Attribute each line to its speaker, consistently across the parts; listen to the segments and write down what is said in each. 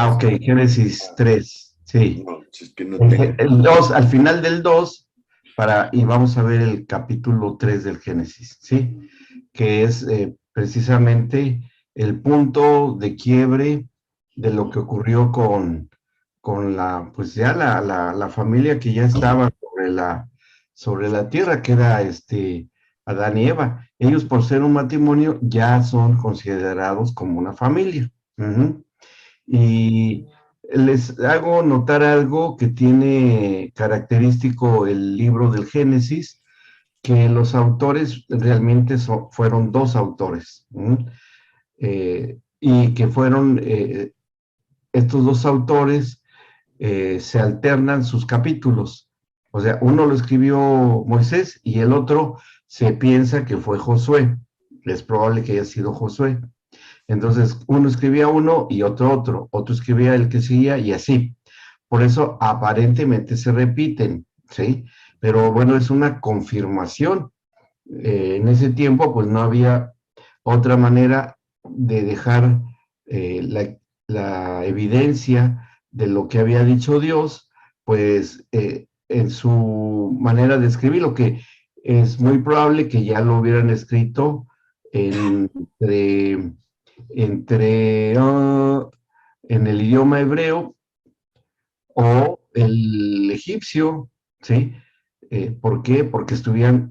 Speaker 1: Ok, Génesis 3, sí.
Speaker 2: No, si es que no tengo.
Speaker 1: El 2, al final del 2, y vamos a ver el capítulo 3 del Génesis, ¿sí? Que es precisamente el punto de quiebre de lo que ocurrió con pues ya la familia que ya estaba sobre la tierra, que era Adán y Eva. Ellos, por ser un matrimonio, ya son considerados como una familia. Ujú. Y les hago notar algo que tiene característico el libro del Génesis, que los autores realmente fueron dos autores, y que fueron estos dos autores, se alternan sus capítulos. O sea, uno lo escribió Moisés y el otro se piensa que fue Josué. Es probable que haya sido Josué. Entonces, uno escribía uno y otro escribía el que seguía y así. Por eso aparentemente se repiten, ¿sí? Pero bueno, es una confirmación. En ese tiempo, pues no había otra manera de dejar la evidencia de lo que había dicho Dios, pues en su manera de escribir, lo que es muy probable que ya lo hubieran escrito entre en el idioma hebreo o el egipcio, ¿sí? ¿Por qué? Porque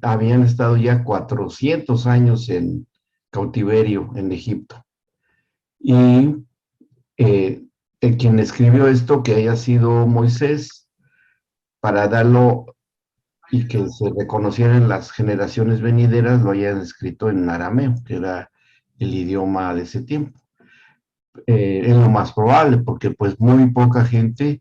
Speaker 1: habían estado ya 400 años en cautiverio en Egipto. Y quien escribió esto, que haya sido Moisés, para darlo y que se reconociera en las generaciones venideras, lo hayan escrito en arameo, que era el idioma de ese tiempo. Es lo más probable, porque pues muy poca gente,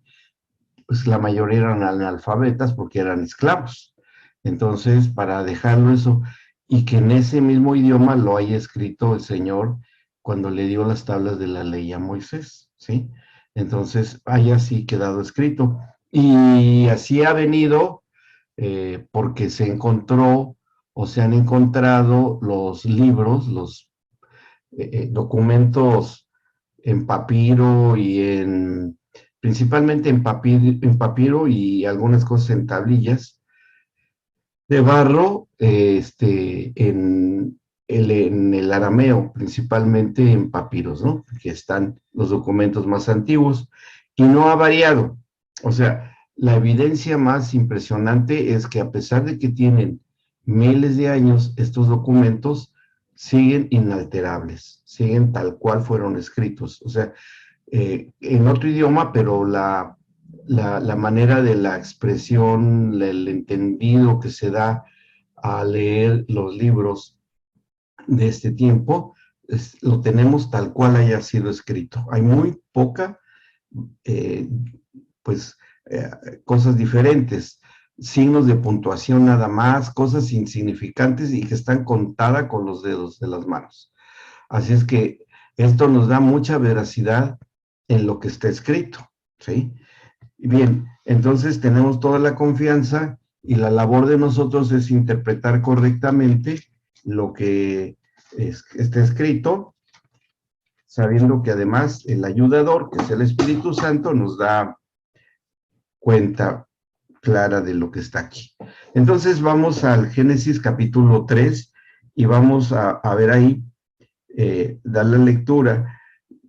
Speaker 1: pues la mayoría eran analfabetas porque eran esclavos. Entonces, para dejarlo eso, y que en ese mismo idioma lo haya escrito el Señor cuando le dio las tablas de la ley a Moisés, ¿sí? Entonces, haya así quedado escrito. Y así ha venido, porque se encontró o se han encontrado los libros, los documentos en papiro y principalmente en papiro y algunas cosas en tablillas de barro, en el arameo, principalmente en papiros, ¿no? Que están los documentos más antiguos y no ha variado. O sea, la evidencia más impresionante es que a pesar de que tienen miles de años, estos documentos siguen inalterables, siguen tal cual fueron escritos. O sea, en otro idioma, pero la manera de la expresión, el entendido que se da a leer los libros de este tiempo, lo tenemos tal cual haya sido escrito. Hay muy poca, eh, pues, cosas diferentes, signos de puntuación nada más, cosas insignificantes y que están contadas con los dedos de las manos. Así es que esto nos da mucha veracidad en lo que está escrito, ¿sí? Bien, entonces tenemos toda la confianza y la labor de nosotros es interpretar correctamente lo que está escrito, sabiendo que además el ayudador, que es el Espíritu Santo, nos da cuenta clara de lo que está aquí. Entonces vamos al Génesis capítulo 3 y vamos a ver ahí, dar la lectura.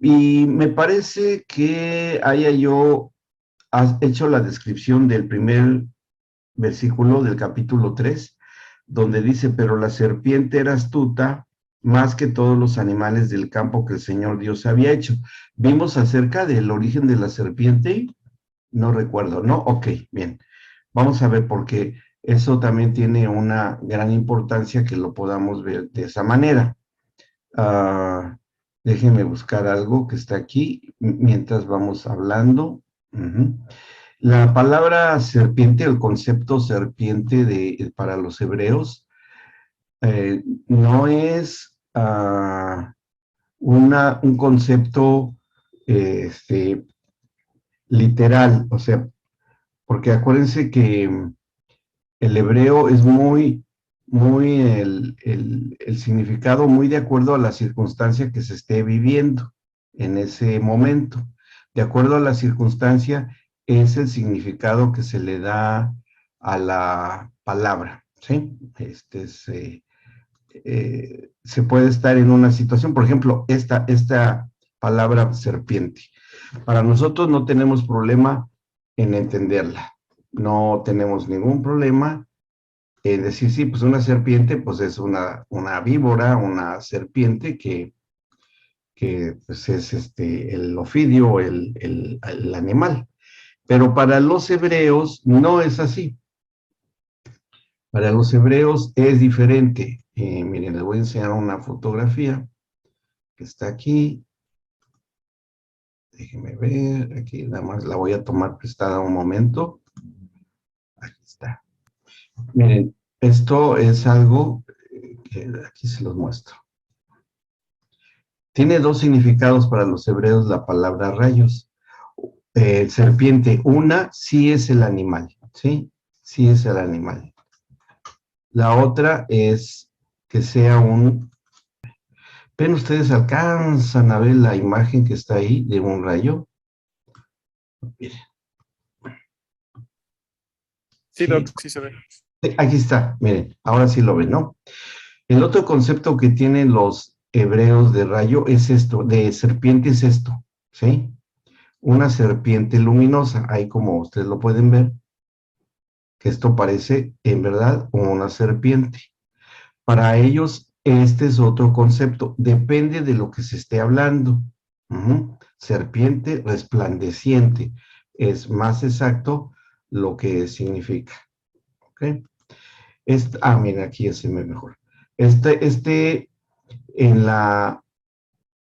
Speaker 1: Y me parece que has hecho la descripción del primer versículo del capítulo 3, donde dice, pero la serpiente era astuta más que todos los animales del campo que el Señor Dios había hecho. ¿Vimos acerca del origen de la serpiente? No recuerdo, ¿no? Ok, bien. Vamos a ver porque eso también tiene una gran importancia que lo podamos ver de esa manera. Déjenme buscar algo que está aquí mientras vamos hablando. La palabra serpiente, el concepto serpiente para los hebreos, no es un concepto literal, o sea, porque acuérdense que el hebreo es muy el significado muy de acuerdo a la circunstancia que se esté viviendo en ese momento. de acuerdo a la circunstancia, es el significado que se le da a la palabra, ¿sí? Se puede estar en una situación, por ejemplo, esta palabra serpiente. Para nosotros no tenemos problema en entenderla, no tenemos ningún problema en decir, sí, pues una serpiente, pues es una víbora, una serpiente que pues es el ofidio, el animal. Pero para los hebreos no es así. Para los hebreos es diferente. Miren, les voy a enseñar una fotografía que está aquí. Déjenme ver, aquí nada más la voy a tomar prestada un momento. Aquí está. Miren, esto es algo que aquí se los muestro. Tiene dos significados para los hebreos la palabra rayos. Serpiente, una sí es el animal, ¿sí? Sí es el animal. La otra es que sea un... ¿Ven ustedes, alcanzan a ver la imagen que está ahí de un rayo? Miren.
Speaker 2: Sí,
Speaker 1: Sí.
Speaker 2: Doc, sí se ve.
Speaker 1: Aquí está, miren, ahora sí lo ven, ¿no? El otro concepto que tienen los hebreos de rayo es esto, de serpiente es esto, ¿sí? Una serpiente luminosa, ahí como ustedes lo pueden ver, que esto parece en verdad una serpiente. Para ellos, este es otro concepto, depende de lo que se esté hablando. Serpiente resplandeciente, es más exacto lo que significa. ¿Ok? Miren, aquí se ve mejor. En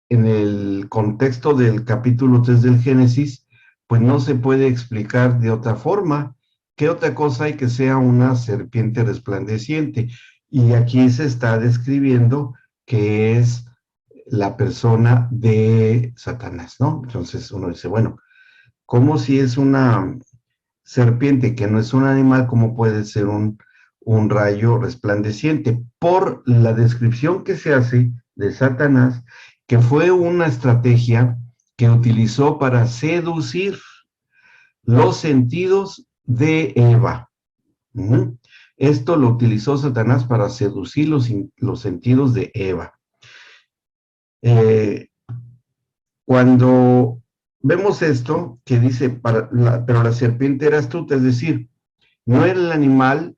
Speaker 1: en el contexto del capítulo 3 del Génesis, pues no se puede explicar de otra forma. ¿Qué otra cosa hay que sea una serpiente resplandeciente? Y aquí se está describiendo que es la persona de Satanás, ¿no? Entonces uno dice, bueno, ¿cómo si es una serpiente que no es un animal, cómo puede ser un rayo resplandeciente? Por la descripción que se hace de Satanás, que fue una estrategia que utilizó para seducir los sentidos de Eva. Esto lo utilizó Satanás para seducir los sentidos de Eva. Cuando vemos esto, que dice, pero la serpiente era astuta, es decir, no era el animal,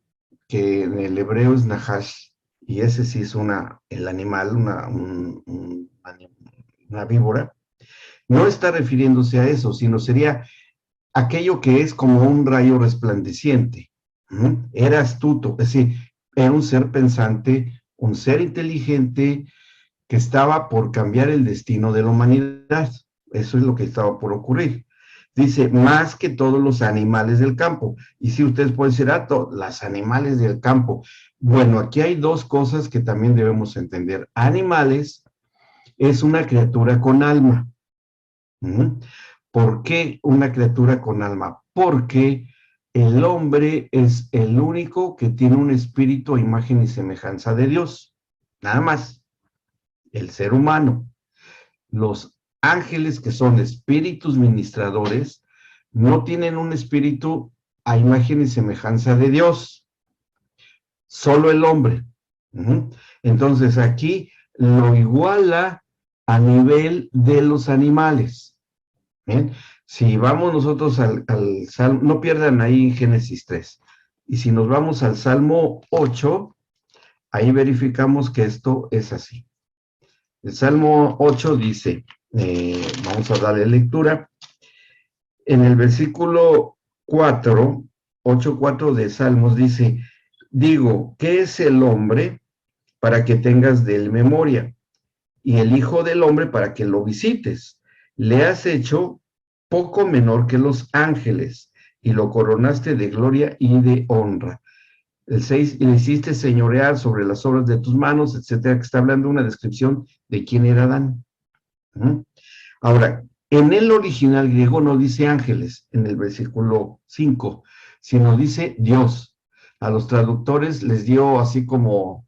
Speaker 1: que en el hebreo es Nahash, y ese sí es el animal, una víbora, no está refiriéndose a eso, sino sería aquello que es como un rayo resplandeciente. Era astuto, es decir, era un ser pensante, un ser inteligente que estaba por cambiar el destino de la humanidad. Eso es lo que estaba por ocurrir. Dice, más que todos los animales del campo. Y si ustedes pueden decir, las animales del campo. Bueno, aquí hay dos cosas que también debemos entender. Animales es una criatura con alma. ¿Por qué una criatura con alma? Porque el hombre es el único que tiene un espíritu a imagen y semejanza de Dios. Nada más. El ser humano. Los ángeles, que son espíritus ministradores, no tienen un espíritu a imagen y semejanza de Dios. Solo el hombre. Entonces aquí lo iguala a nivel de los animales. ¿Bien? Si vamos nosotros al Salmo, no pierdan ahí Génesis 3. Y si nos vamos al Salmo 8, ahí verificamos que esto es así. El Salmo 8 dice, vamos a darle lectura, en el versículo 4, 8:4 de Salmos dice, digo, ¿qué es el hombre para que tengas de él memoria? Y el hijo del hombre para que lo visites. Le has hecho poco menor que los ángeles y lo coronaste de gloria y de honra. El 6, y le hiciste señorear sobre las obras de tus manos, etcétera, que está hablando una descripción de quién era Adán. Ahora, en el original griego no dice ángeles en el versículo 5, sino dice Dios. A los traductores les dio así como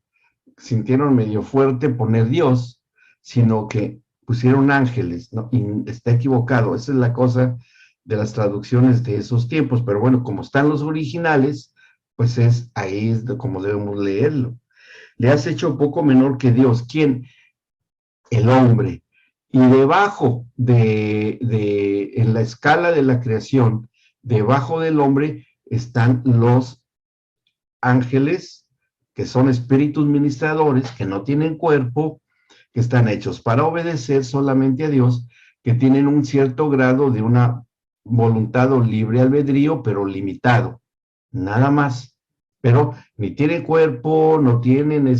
Speaker 1: sintieron medio fuerte poner Dios, sino que pusieron ángeles, ¿no? Y está equivocado, esa es la cosa de las traducciones de esos tiempos, pero bueno, como están los originales, pues ahí es como debemos leerlo. Le has hecho poco menor que Dios. ¿Quién? El hombre. Y debajo en la escala de la creación, debajo del hombre están los ángeles, que son espíritus ministradores, que no tienen cuerpo, que están hechos para obedecer solamente a Dios, que tienen un cierto grado de una voluntad o libre albedrío, pero limitado, nada más. Pero ni tienen cuerpo, no tienen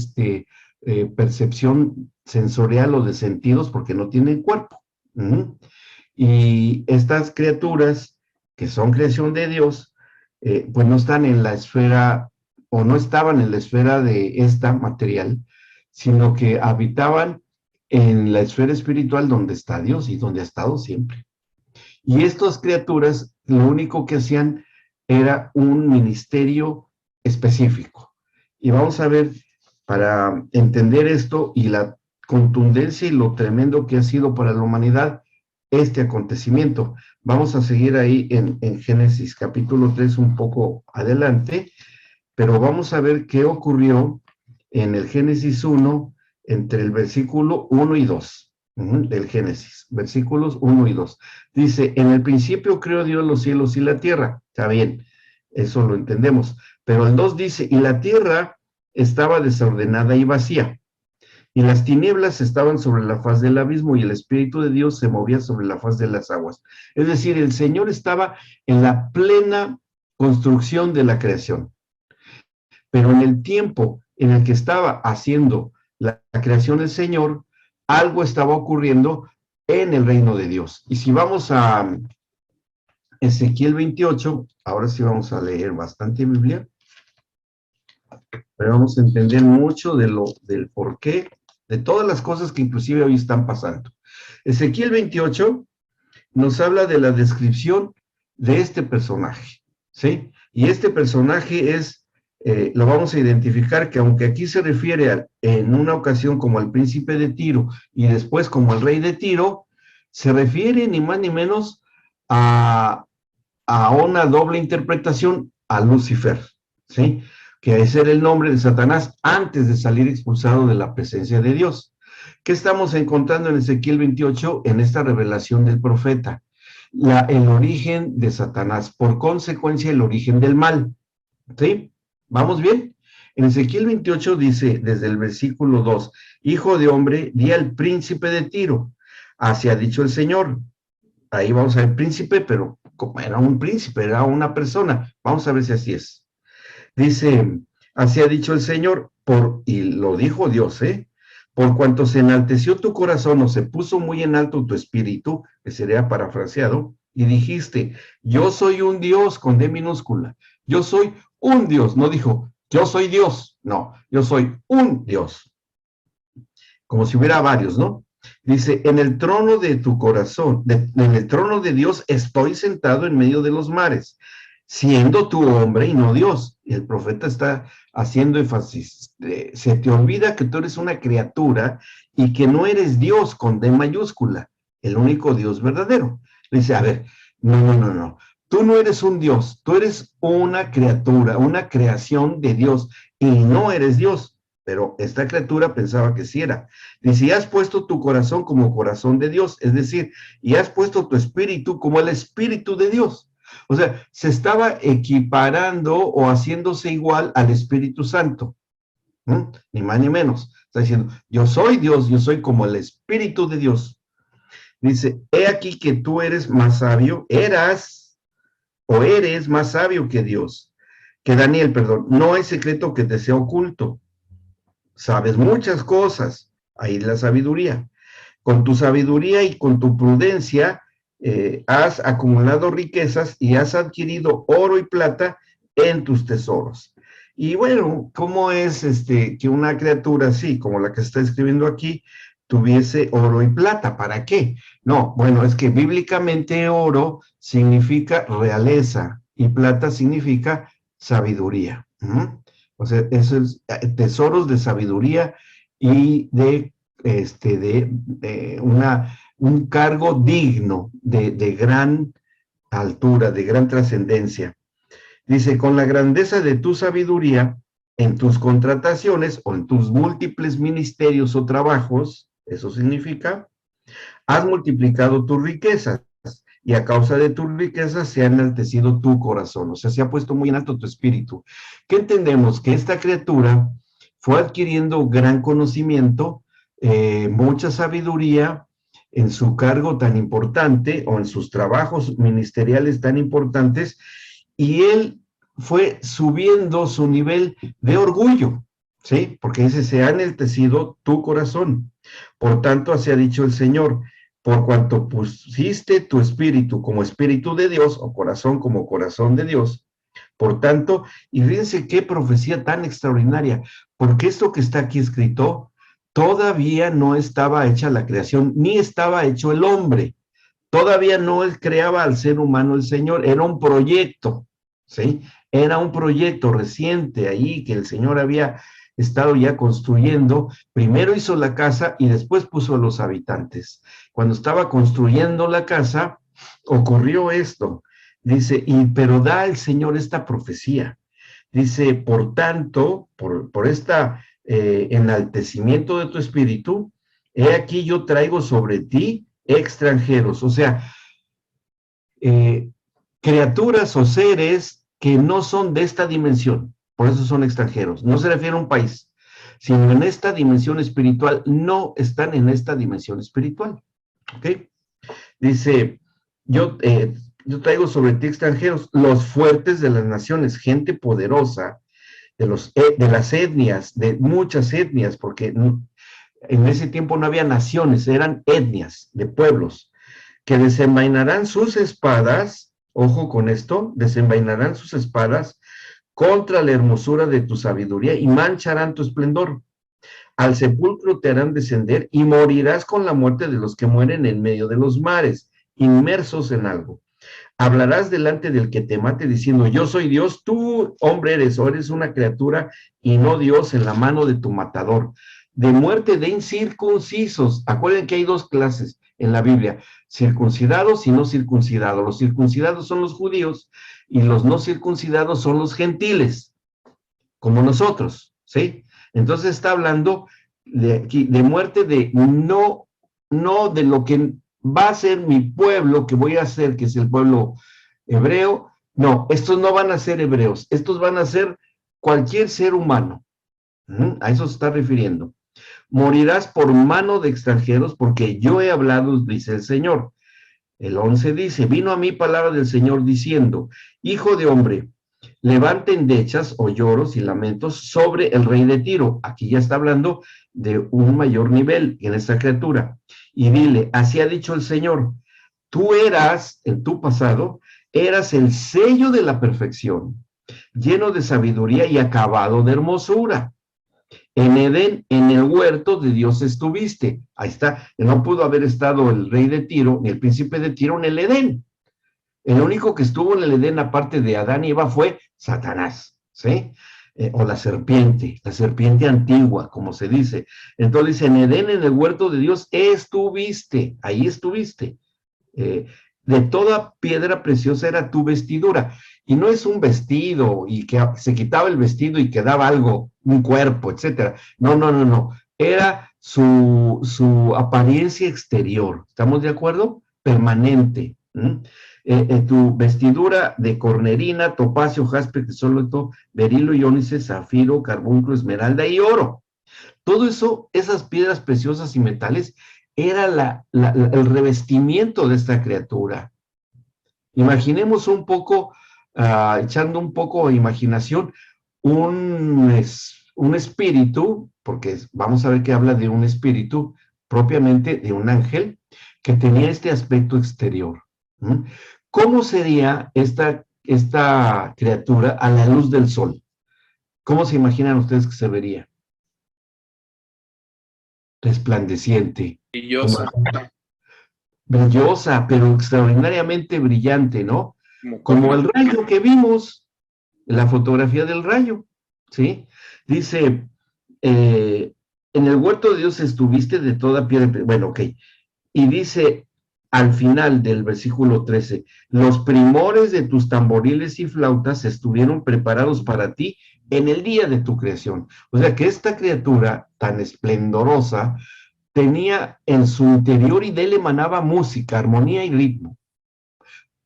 Speaker 1: percepción sensorial o de sentidos porque no tienen cuerpo. Y estas criaturas, que son creación de Dios, pues no están en la esfera, o no estaban en la esfera de esta material, sino que habitaban en la esfera espiritual donde está Dios y donde ha estado siempre. Y estas criaturas lo único que hacían era un ministerio específico. Y vamos a ver, para entender esto y la contundencia y lo tremendo que ha sido para la humanidad este acontecimiento. Vamos a seguir ahí en Génesis capítulo 3 un poco adelante, pero vamos a ver qué ocurrió en el Génesis 1 entre el versículo 1 y 2 del Génesis, versículos 1 y 2. Dice, en el principio creó Dios los cielos y la tierra. Está bien, eso lo entendemos. Pero el 2 dice, y la tierra estaba desordenada y vacía, y las tinieblas estaban sobre la faz del abismo, y el Espíritu de Dios se movía sobre la faz de las aguas. Es decir, el Señor estaba en la plena construcción de la creación. Pero en el tiempo en el que estaba haciendo la creación del Señor, algo estaba ocurriendo en el reino de Dios. Y si vamos a Ezequiel 28, ahora sí vamos a leer bastante Biblia, pero vamos a entender mucho del porqué, de todas las cosas que inclusive hoy están pasando. Ezequiel 28 nos habla de la descripción de este personaje, ¿sí? Y este personaje lo vamos a identificar, que aunque aquí se refiere en una ocasión como al príncipe de Tiro y después como al rey de Tiro, se refiere ni más ni menos a una doble interpretación a Lucifer, ¿sí? Que ese era el nombre de Satanás antes de salir expulsado de la presencia de Dios. ¿Qué estamos encontrando en Ezequiel 28? En esta revelación del profeta. El origen de Satanás, por consecuencia el origen del mal, ¿sí? ¿Vamos bien? En Ezequiel 28 dice, desde el versículo 2, hijo de hombre, di al príncipe de Tiro, así ha dicho el Señor. Ahí vamos a ver príncipe, pero como era un príncipe, era una persona. Vamos a ver si así es. Dice, así ha dicho el Señor, y lo dijo Dios, por cuanto se enalteció tu corazón o se puso muy en alto tu espíritu, que sería parafraseado, y dijiste, yo soy un Dios con D minúscula, yo soy un Dios, no dijo, yo soy Dios, no, yo soy un Dios, como si hubiera varios, ¿no? Dice, en el trono de tu corazón, en el trono de Dios estoy sentado en medio de los mares, siendo tú hombre y no Dios. Y el profeta está haciendo énfasis, se te olvida que tú eres una criatura y que no eres Dios con D mayúscula, el único Dios verdadero. Le dice, a ver, no, tú no eres un Dios, tú eres una criatura, una creación de Dios y no eres Dios. Pero esta criatura pensaba que sí era. Dice, y has puesto tu corazón como corazón de Dios, es decir, y has puesto tu espíritu como el espíritu de Dios. O sea, se estaba equiparando o haciéndose igual al Espíritu Santo. Ni más ni menos. Está diciendo, yo soy Dios, yo soy como el Espíritu de Dios. Dice, he aquí que tú eres más sabio, eres más sabio que Dios, que Daniel, perdón. No hay secreto que te sea oculto. Sabes muchas cosas, ahí la sabiduría. Con tu sabiduría y con tu prudencia has acumulado riquezas y has adquirido oro y plata en tus tesoros. Y bueno, ¿cómo es que una criatura así, como la que está escribiendo aquí, tuviese oro y plata? ¿Para qué? No, bueno, es que bíblicamente oro significa realeza y plata significa sabiduría. O sea, eso es tesoros de sabiduría y de un cargo digno de gran altura, de gran trascendencia. Dice, con la grandeza de tu sabiduría, en tus contrataciones o en tus múltiples ministerios o trabajos, eso significa, has multiplicado tus riquezas y a causa de tus riquezas se ha enaltecido tu corazón, o sea, se ha puesto muy en alto tu espíritu. ¿Qué entendemos? Que esta criatura fue adquiriendo gran conocimiento, mucha sabiduría en su cargo tan importante o en sus trabajos ministeriales tan importantes, y él fue subiendo su nivel de orgullo, ¿sí? Porque dice, se ha enaltecido tu corazón. Por tanto, así ha dicho el Señor, por cuanto pusiste tu espíritu como espíritu de Dios, o corazón como corazón de Dios, por tanto, y fíjense qué profecía tan extraordinaria, porque esto que está aquí escrito, todavía no estaba hecha la creación, ni estaba hecho el hombre, todavía no creaba al ser humano el Señor, era un proyecto, ¿sí? Era un proyecto reciente ahí que el Señor había estado ya construyendo. Primero hizo la casa y después puso a los habitantes. Cuando estaba construyendo la casa, ocurrió esto. Dice, pero da al Señor esta profecía. Dice, por tanto, por esta enaltecimiento de tu espíritu, he aquí yo traigo sobre ti extranjeros, o sea, eh, criaturas o seres que no son de esta dimensión, por eso son extranjeros. No se refiere a un país, sino en esta dimensión espiritual, no están en esta dimensión espiritual. ¿Ok? Dice, yo traigo sobre ti extranjeros, los fuertes de las naciones, gente poderosa, de las etnias, de muchas etnias, porque en ese tiempo no había naciones, eran etnias de pueblos, que desenvainarán sus espadas, ojo con esto, desenvainarán sus espadas contra la hermosura de tu sabiduría y mancharán tu esplendor. Al sepulcro te harán descender y morirás con la muerte de los que mueren en medio de los mares, inmersos en algo. Hablarás delante del que te mate diciendo, yo soy Dios, tú hombre eres, o eres una criatura y no Dios en la mano de tu matador. De muerte de incircuncisos. Acuérdense que hay dos clases en la Biblia, circuncidados y no circuncidados. Los circuncidados son los judíos y los no circuncidados son los gentiles, como nosotros, ¿sí? Entonces está hablando de muerte de no de lo que va a ser mi pueblo, que voy a hacer, que es el pueblo hebreo. No, estos no van a ser hebreos, estos van a ser cualquier ser humano. A eso se está refiriendo. Morirás por mano de extranjeros porque yo he hablado, dice el Señor. El 11 dice, vino a mí palabra del Señor diciendo, hijo de hombre, levante endechas o lloros y lamentos sobre el rey de Tiro. Aquí ya está hablando de un mayor nivel en esta criatura. Y dile, así ha dicho el Señor, tú eras, en tu pasado, eras el sello de la perfección, lleno de sabiduría y acabado de hermosura. En Edén, en el huerto de Dios estuviste. Ahí está. No pudo haber estado el rey de Tiro, ni el príncipe de Tiro en el Edén. El único que estuvo en el Edén, aparte de Adán y Eva, fue Satanás, ¿sí? O la serpiente antigua, como se dice. Entonces dice, en Edén, en el huerto de Dios, estuviste, ahí estuviste. De toda piedra preciosa era tu vestidura. Y no es un vestido y que se quitaba el vestido y quedaba algo, un cuerpo, etcétera. No, no, no, no. Era su apariencia exterior. ¿Estamos de acuerdo? Permanente. Tu vestidura de cornerina, topacio, jaspe, crisólito, berilo, iónice, zafiro, carbunclo, esmeralda y oro. Todo eso, esas piedras preciosas y metales, era el revestimiento de esta criatura. Imaginemos un poco, echando un poco de imaginación, un espíritu, porque vamos a ver que habla de un espíritu, propiamente de un ángel, que tenía este aspecto exterior. ¿Cómo sería esta criatura a la luz del sol? ¿Cómo se imaginan ustedes que se vería? Resplandeciente.
Speaker 2: Brillosa.
Speaker 1: Brillosa, pero extraordinariamente brillante, ¿no? Como el rayo que vimos, la fotografía del rayo, ¿sí? Dice, en el huerto de Dios estuviste de toda piedra. Bueno, ok. Y dice al final del versículo 13, los primores de tus tamboriles y flautas estuvieron preparados para ti en el día de tu creación. O sea que esta criatura tan esplendorosa tenía en su interior y de él emanaba música, armonía y ritmo.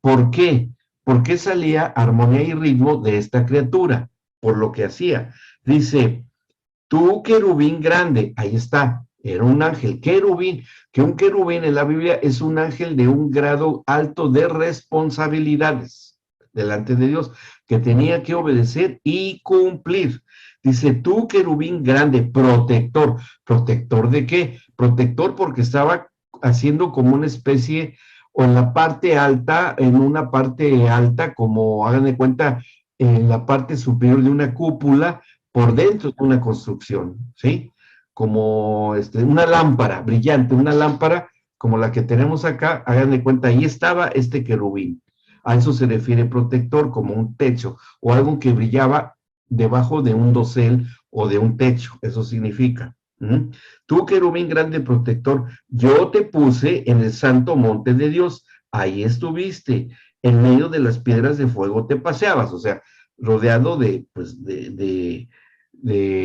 Speaker 1: ¿Por qué? ¿Por qué salía armonía y ritmo de esta criatura? Por lo que hacía. Dice, tú querubín grande, ahí está, era un ángel, querubín, que un querubín en la Biblia es un ángel de un grado alto de responsabilidades delante de Dios, que tenía que obedecer y cumplir. Dice, tú querubín grande, protector. ¿Protector de qué? Protector porque estaba haciendo como una especie, o en la parte alta, en una parte alta, como hagan de cuenta, en la parte superior de una cúpula, por dentro de una construcción, ¿sí? Como una lámpara brillante, una lámpara como la que tenemos acá, hagan de cuenta, ahí estaba este querubín. A eso se refiere protector, como un techo, o algo que brillaba debajo de un dosel o de un techo, eso significa. ¿Mm? Tú, querubín grande protector, yo te puse en el santo monte de Dios, ahí estuviste, en medio de las piedras de fuego te paseabas, o sea, rodeado de, pues, de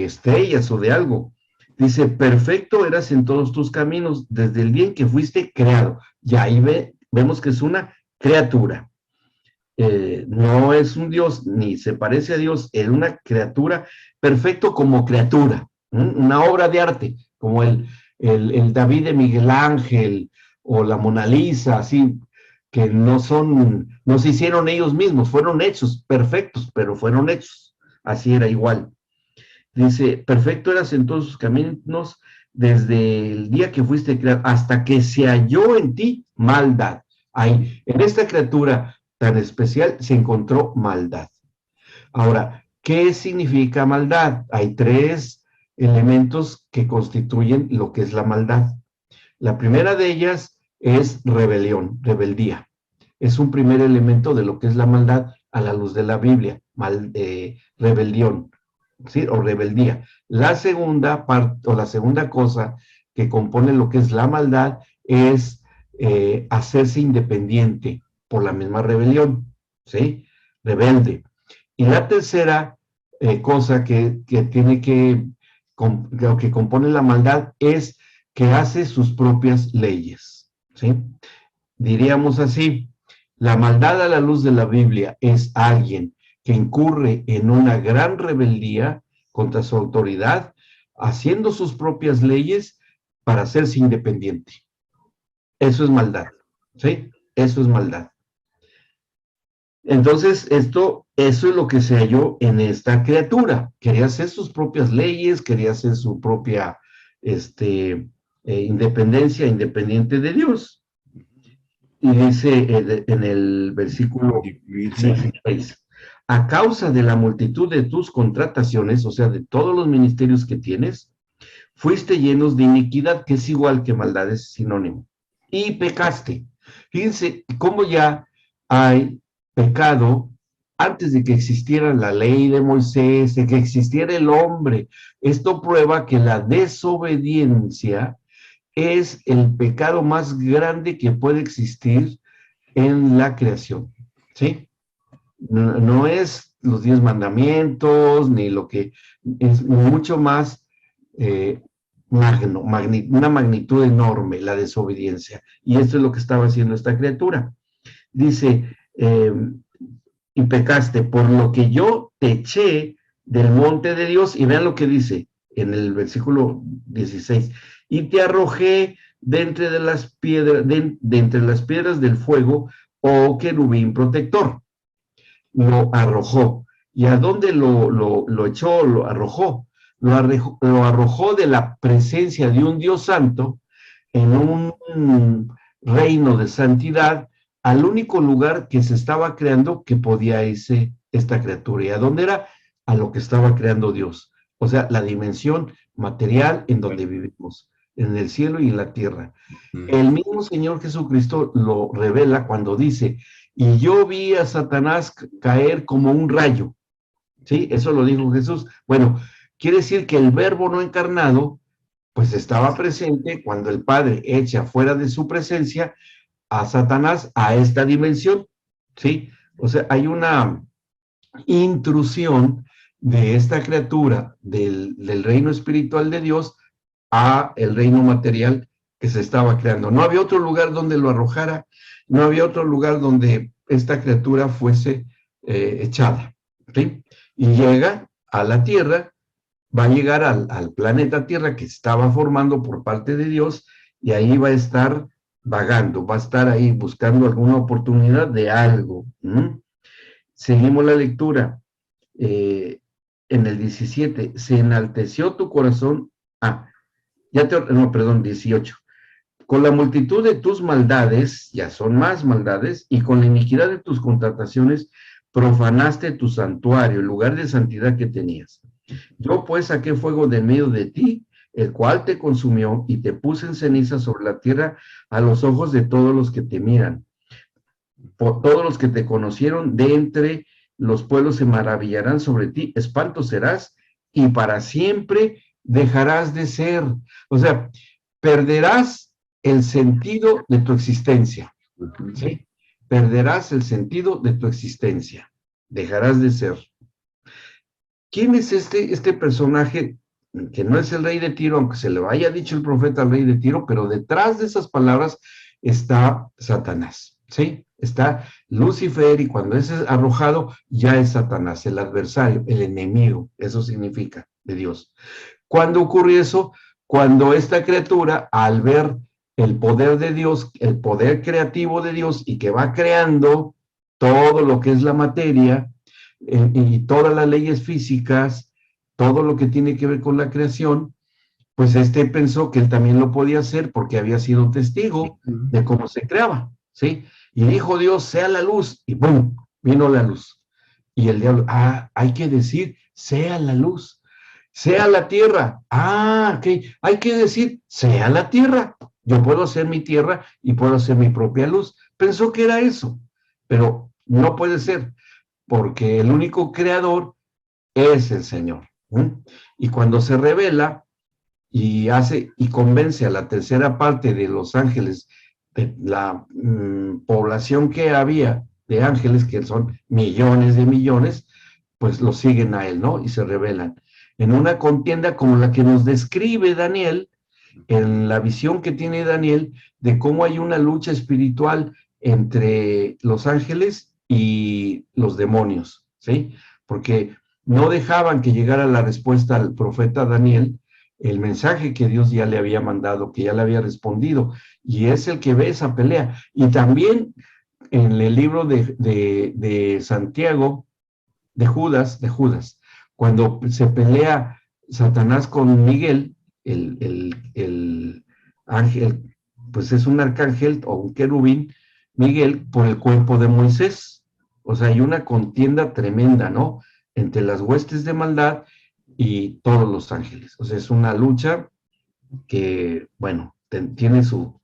Speaker 1: estrellas o de algo. Dice, perfecto eras en todos tus caminos desde el día en que fuiste creado. Y ahí vemos que es una criatura. No es un Dios, ni se parece a Dios, es una criatura, perfecto como criatura, una obra de arte, como el David de Miguel Ángel o la Mona Lisa, así, que no se hicieron ellos mismos, fueron hechos perfectos, pero fueron hechos, así era igual. Dice, perfecto eras en todos sus caminos desde el día que fuiste creado hasta que se halló en ti maldad. Ahí, en esta criatura tan especial se encontró maldad. Ahora, ¿qué significa maldad? Hay tres elementos que constituyen lo que es la maldad. La primera de ellas es rebelión, rebeldía. Es un primer elemento de lo que es la maldad a la luz de la Biblia, rebelión. ¿Sí? O rebeldía. La segunda parte o la segunda cosa que compone lo que es la maldad es hacerse independiente por la misma rebelión, ¿sí? Rebelde. Y la tercera cosa que tiene que compone la maldad es que hace sus propias leyes, ¿sí? Diríamos así, la maldad a la luz de la Biblia es alguien que incurre en una gran rebeldía contra su autoridad, haciendo sus propias leyes para hacerse independiente. Eso es maldad, ¿sí? Eso es maldad. Entonces, eso es lo que se halló en esta criatura. Quería hacer sus propias leyes, quería hacer su propia independencia, independiente de Dios. Y dice en el versículo 16, a causa de la multitud de tus contrataciones, o sea, de todos los ministerios que tienes, fuiste llenos de iniquidad, que es igual que maldad, es sinónimo, y pecaste. Fíjense cómo ya hay pecado antes de que existiera la ley de Moisés, de que existiera el hombre. Esto prueba que la desobediencia es el pecado más grande que puede existir en la creación, ¿sí? No es los 10 mandamientos, ni lo que es mucho más una magnitud enorme, la desobediencia. Y esto es lo que estaba haciendo esta criatura. Dice, y pecaste, por lo que yo te eché del monte de Dios, y vean lo que dice en el versículo 16, y te arrojé de entre las piedras, de entre las piedras del fuego, oh querubín protector. Lo arrojó. ¿Y a dónde lo echó? Lo arrojó. Lo arrojó de la presencia de un Dios santo en un reino de santidad al único lugar que se estaba creando que podía irse esta criatura. ¿Y a dónde era? A lo que estaba creando Dios. O sea, la dimensión material en donde vivimos, en el cielo y en la tierra. El mismo Señor Jesucristo lo revela cuando dice, y yo vi a Satanás caer como un rayo. ¿Sí? Eso lo dijo Jesús. Bueno, quiere decir que el verbo no encarnado pues estaba presente cuando el Padre echa fuera de su presencia a Satanás a esta dimensión, ¿sí? O sea, hay una intrusión de esta criatura del reino espiritual de Dios a el reino material que se estaba creando. No había otro lugar donde lo arrojara, no había otro lugar donde esta criatura fuese echada, ¿sí? Y llega a la tierra, va a llegar al planeta Tierra que estaba formando por parte de Dios, y ahí va a estar vagando, va a estar ahí buscando alguna oportunidad de algo. Seguimos la lectura. En el 17, se enalteció tu corazón. No, perdón, 18. Con la multitud de tus maldades, ya son más maldades, y con la iniquidad de tus contrataciones, profanaste tu santuario, el lugar de santidad que tenías. Yo pues saqué fuego de en medio de ti, el cual te consumió, y te puse en ceniza sobre la tierra a los ojos de todos los que te miran. Por todos los que te conocieron de entre los pueblos se maravillarán sobre ti, espanto serás, y para siempre dejarás de ser. O sea, perderás el sentido de tu existencia, ¿sí? Perderás el sentido de tu existencia, dejarás de ser. ¿Quién es este personaje que no es el rey de Tiro, aunque se le haya dicho el profeta al rey de Tiro, pero detrás de esas palabras está Satanás, ¿sí? Está Lucifer, y cuando es arrojado ya es Satanás, el adversario, el enemigo, eso significa, de Dios. ¿Cuándo ocurre eso? Cuando esta criatura, al ver el poder de Dios, el poder creativo de Dios, y que va creando todo lo que es la materia, y todas las leyes físicas, todo lo que tiene que ver con la creación, pues pensó que él también lo podía hacer porque había sido testigo de cómo se creaba, ¿sí? Y dijo Dios, sea la luz, y ¡pum!, vino la luz. Y el diablo, hay que decir, sea la luz, sea la tierra, ok, hay que decir, sea la tierra. Yo puedo hacer mi tierra y puedo hacer mi propia luz. Pensó que era eso, pero no puede ser, porque el único creador es el Señor. Y cuando se revela y convence a la tercera parte de los ángeles, de la población que había de ángeles, que son millones de millones, pues lo siguen a él, ¿no? Y se revelan. En una contienda como la que nos describe Daniel, en la visión que tiene Daniel, de cómo hay una lucha espiritual entre los ángeles y los demonios, ¿sí? Porque no dejaban que llegara la respuesta al profeta Daniel, el mensaje que Dios ya le había mandado, que ya le había respondido, y es el que ve esa pelea. Y también en el libro de Santiago, de Judas, cuando se pelea Satanás con Miguel, el ángel, pues es un arcángel o un querubín, Miguel, por el cuerpo de Moisés. O sea, hay una contienda tremenda, ¿no? Entre las huestes de maldad y todos los ángeles. O sea, es una lucha que, bueno, tiene su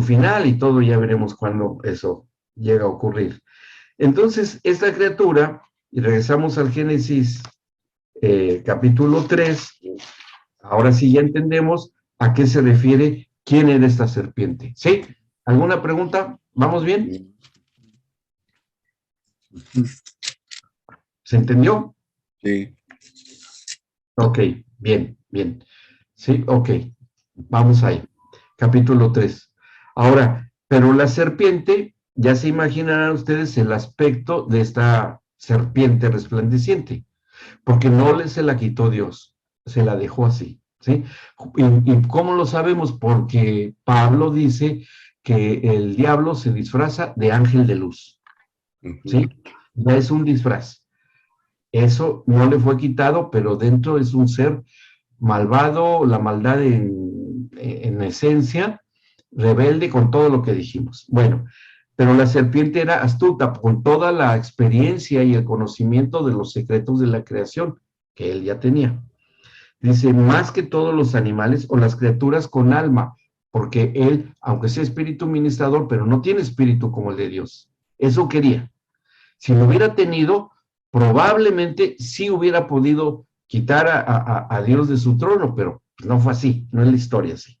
Speaker 1: final, y todo ya veremos cuándo eso llega a ocurrir. Entonces, esta criatura, y regresamos al Génesis capítulo 3, ahora sí ya entendemos a qué se refiere, quién era esta serpiente. ¿Sí? ¿Alguna pregunta? ¿Vamos bien? ¿Se entendió?
Speaker 2: Sí.
Speaker 1: Ok, bien. Sí, ok, vamos ahí. Capítulo 3. Ahora, pero la serpiente, ya se imaginarán ustedes el aspecto de esta serpiente resplandeciente, porque no se la quitó Dios, se la dejó así, ¿sí? ¿Y cómo lo sabemos? Porque Pablo dice que el diablo se disfraza de ángel de luz, ¿sí? No es un disfraz. Eso no le fue quitado, pero dentro es un ser malvado, la maldad en esencia, rebelde con todo lo que dijimos. Bueno, pero la serpiente era astuta con toda la experiencia y el conocimiento de los secretos de la creación que él ya tenía. Dice, más que todos los animales o las criaturas con alma, porque él, aunque sea espíritu ministrador, pero no tiene espíritu como el de Dios. Eso quería. Si lo hubiera tenido, probablemente sí hubiera podido quitar a Dios de su trono, pero Pues no fue así, no es la historia así.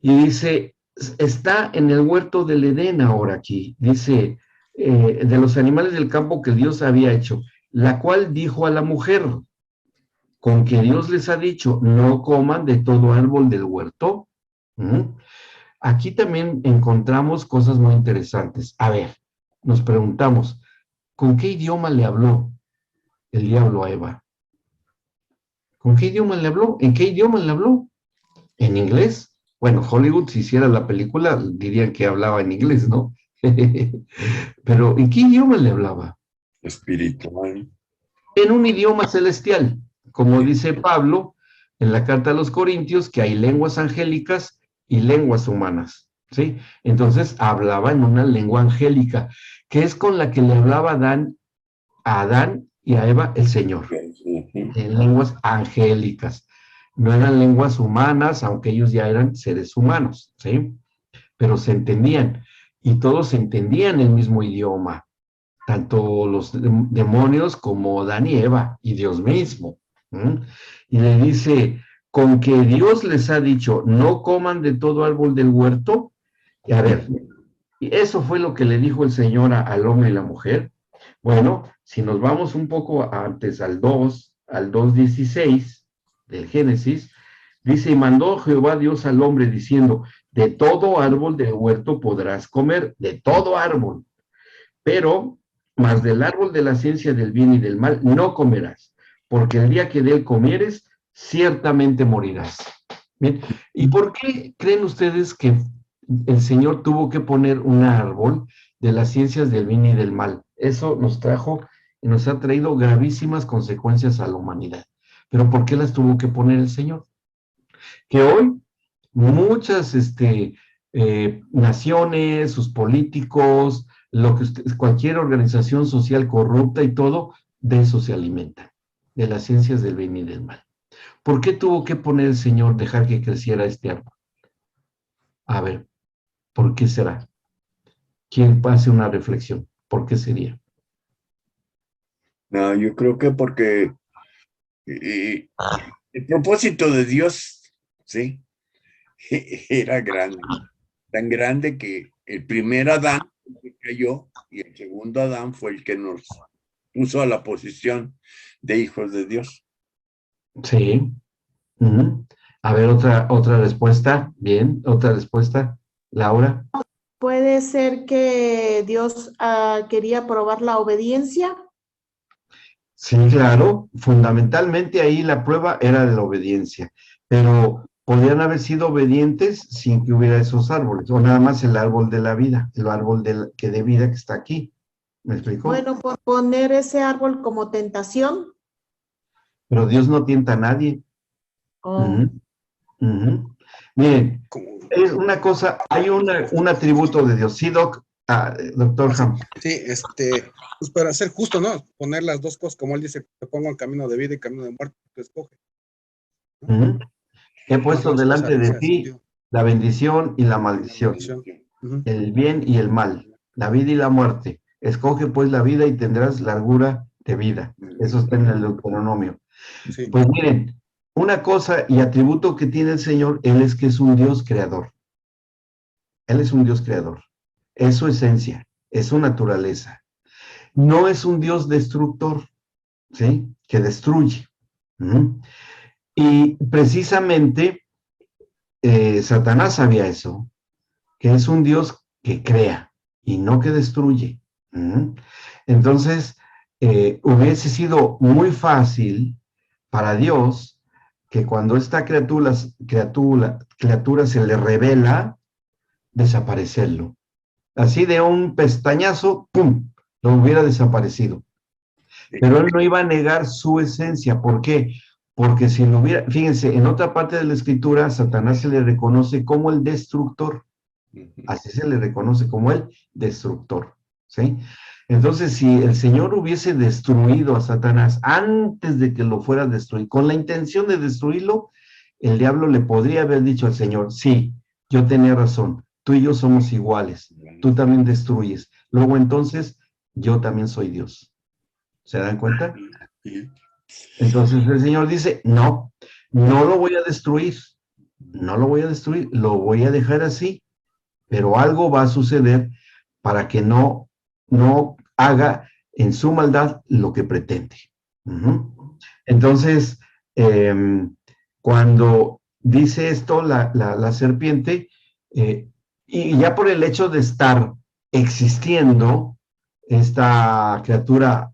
Speaker 1: Y dice, está en el huerto del Edén ahora aquí, dice, de los animales del campo que Dios había hecho, la cual dijo a la mujer, con que Dios les ha dicho, no coman de todo árbol del huerto. ¿Mm? Aquí también encontramos cosas muy interesantes. A ver, nos preguntamos, ¿con qué idioma le habló el diablo a Eva? ¿Con qué idioma le habló? ¿En qué idioma le habló? ¿En inglés? Bueno, Hollywood, si hiciera la película, dirían que hablaba en inglés, ¿no? Pero ¿en qué idioma le hablaba?
Speaker 2: Espiritual.
Speaker 1: En un idioma celestial, como dice Pablo en la carta a los Corintios, que hay lenguas angélicas y lenguas humanas, ¿sí? Entonces hablaba en una lengua angélica, que es con la que le hablaba a Adán y a Eva el Señor, en lenguas angélicas. No eran lenguas humanas, aunque ellos ya eran seres humanos, ¿sí? Pero se entendían, y todos entendían el mismo idioma, tanto los demonios como Adán y Eva, y Dios mismo. ¿Mm? Y le dice, con que Dios les ha dicho, no coman de todo árbol del huerto. Y a ver, y eso fue lo que le dijo el Señor al hombre y la mujer. Bueno, si nos vamos un poco antes al 2:16 del Génesis, dice, y mandó Jehová Dios al hombre diciendo, de todo árbol del huerto podrás comer, de todo árbol, pero más del árbol de la ciencia del bien y del mal no comerás, porque el día que de él comieres, ciertamente morirás. Bien, ¿y por qué creen ustedes que el Señor tuvo que poner un árbol de las ciencias del bien y del mal? Eso nos trajo y nos ha traído gravísimas consecuencias a la humanidad. ¿Pero por qué las tuvo que poner el Señor? Que hoy muchas naciones, sus políticos, cualquier organización social corrupta y todo, de eso se alimentan, de las ciencias del bien y del mal. ¿Por qué tuvo que poner el Señor dejar que creciera este árbol? A ver, ¿por qué será? ¿Quién hace una reflexión? ¿Por qué sería?
Speaker 2: No, yo creo que porque eh, el propósito de Dios, sí, era grande, tan grande que el primer Adán que cayó y el segundo Adán fue el que nos puso a la posición de hijos de Dios.
Speaker 1: Sí. Uh-huh. A ver, otra respuesta. Bien, otra respuesta. Laura.
Speaker 3: ¿Puede ser que Dios quería probar la obediencia?
Speaker 1: Sí, claro, fundamentalmente ahí la prueba era de la obediencia, pero podrían haber sido obedientes sin que hubiera esos árboles, o nada más el árbol de la vida, el árbol de vida que está aquí. ¿Me explicó?
Speaker 3: Bueno, por poner ese árbol como tentación.
Speaker 1: Pero Dios no tienta a nadie.
Speaker 3: Oh.
Speaker 1: Uh-huh. Uh-huh. Miren, es una cosa, hay un atributo de Dios. Sí, doctor Ham.
Speaker 4: Sí, pues para ser justo, ¿no? Poner las dos cosas, como él dice, te pongo en camino de vida y camino de muerte, tú escoge. ¿No?
Speaker 1: Uh-huh. He puesto delante de ti la bendición y la maldición,
Speaker 4: Uh-huh.
Speaker 1: el bien y el mal, la vida y la muerte. Escoge pues la vida y tendrás largura de vida. Eso está en el Deuteronomio.
Speaker 4: Sí.
Speaker 1: Pues miren, una cosa y atributo que tiene el Señor, Él es que es un Dios creador. Él es un Dios creador. Es su esencia, es su naturaleza. No es un Dios destructor, ¿sí? Que destruye. ¿Mm? Y precisamente Satanás sabía eso, que es un Dios que crea y no que destruye. ¿Mm? Entonces, hubiese sido muy fácil para Dios que cuando esta criatura se le revela, desaparecerlo. Así de un pestañazo, ¡pum!, lo hubiera desaparecido. Pero él no iba a negar su esencia. ¿Por qué? Porque si lo hubiera, fíjense, en otra parte de la escritura, a Satanás se le reconoce como el destructor. Así se le reconoce como el destructor, ¿sí? Entonces, si el Señor hubiese destruido a Satanás antes de que lo fuera a destruir, con la intención de destruirlo, el diablo le podría haber dicho al Señor, sí, yo tenía razón, tú y yo somos iguales, tú también destruyes. Luego entonces, yo también soy Dios. ¿Se dan cuenta? Entonces el Señor dice, no, No lo voy a destruir, no lo voy a destruir, lo voy a dejar así, pero algo va a suceder para que no haga en su maldad lo que pretende. Entonces, cuando dice esto la serpiente, y ya por el hecho de estar existiendo esta criatura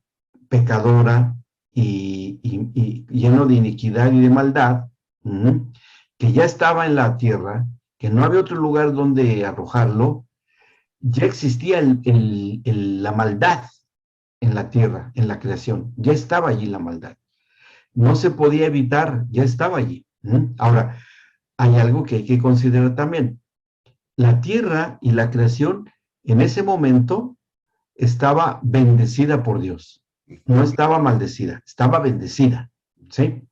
Speaker 1: pecadora y lleno de iniquidad y de maldad, que ya estaba en la tierra, que no había otro lugar donde arrojarlo, ya existía la maldad en la tierra, en la creación, ya estaba allí la maldad. No se podía evitar, ya estaba allí. Ahora, hay algo que hay que considerar también. La tierra y la creación en ese momento estaba bendecida por Dios. No estaba maldecida, estaba bendecida. ¿Sí?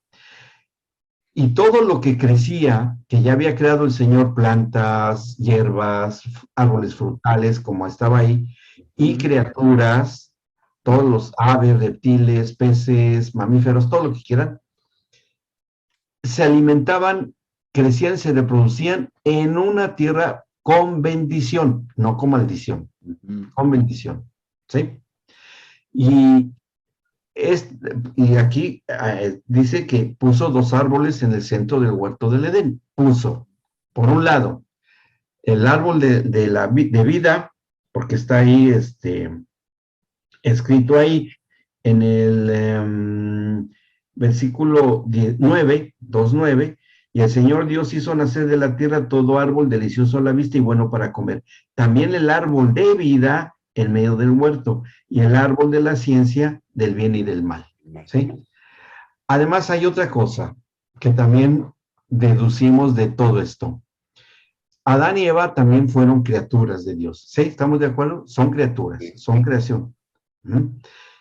Speaker 1: Y todo lo que crecía, que ya había creado el Señor, plantas, hierbas, árboles frutales, como estaba ahí, y criaturas, todos los aves, reptiles, peces, mamíferos, todo lo que quieran, se alimentaban, crecían, se reproducían en una tierra con bendición, no con maldición, con bendición. ¿Sí? Y aquí dice que puso 2 árboles en el centro del huerto del Edén. Puso, por un lado, el árbol de vida, porque está ahí escrito ahí en el versículo 9, 2:9, y el Señor Dios hizo nacer de la tierra todo árbol delicioso a la vista y bueno para comer. También el árbol de vida en medio del huerto y el árbol de la ciencia del bien y del mal. ¿Sí? Además hay otra cosa que también deducimos de todo esto. Adán y Eva también fueron criaturas de Dios. ¿Sí? ¿Estamos de acuerdo? Son criaturas, son creación.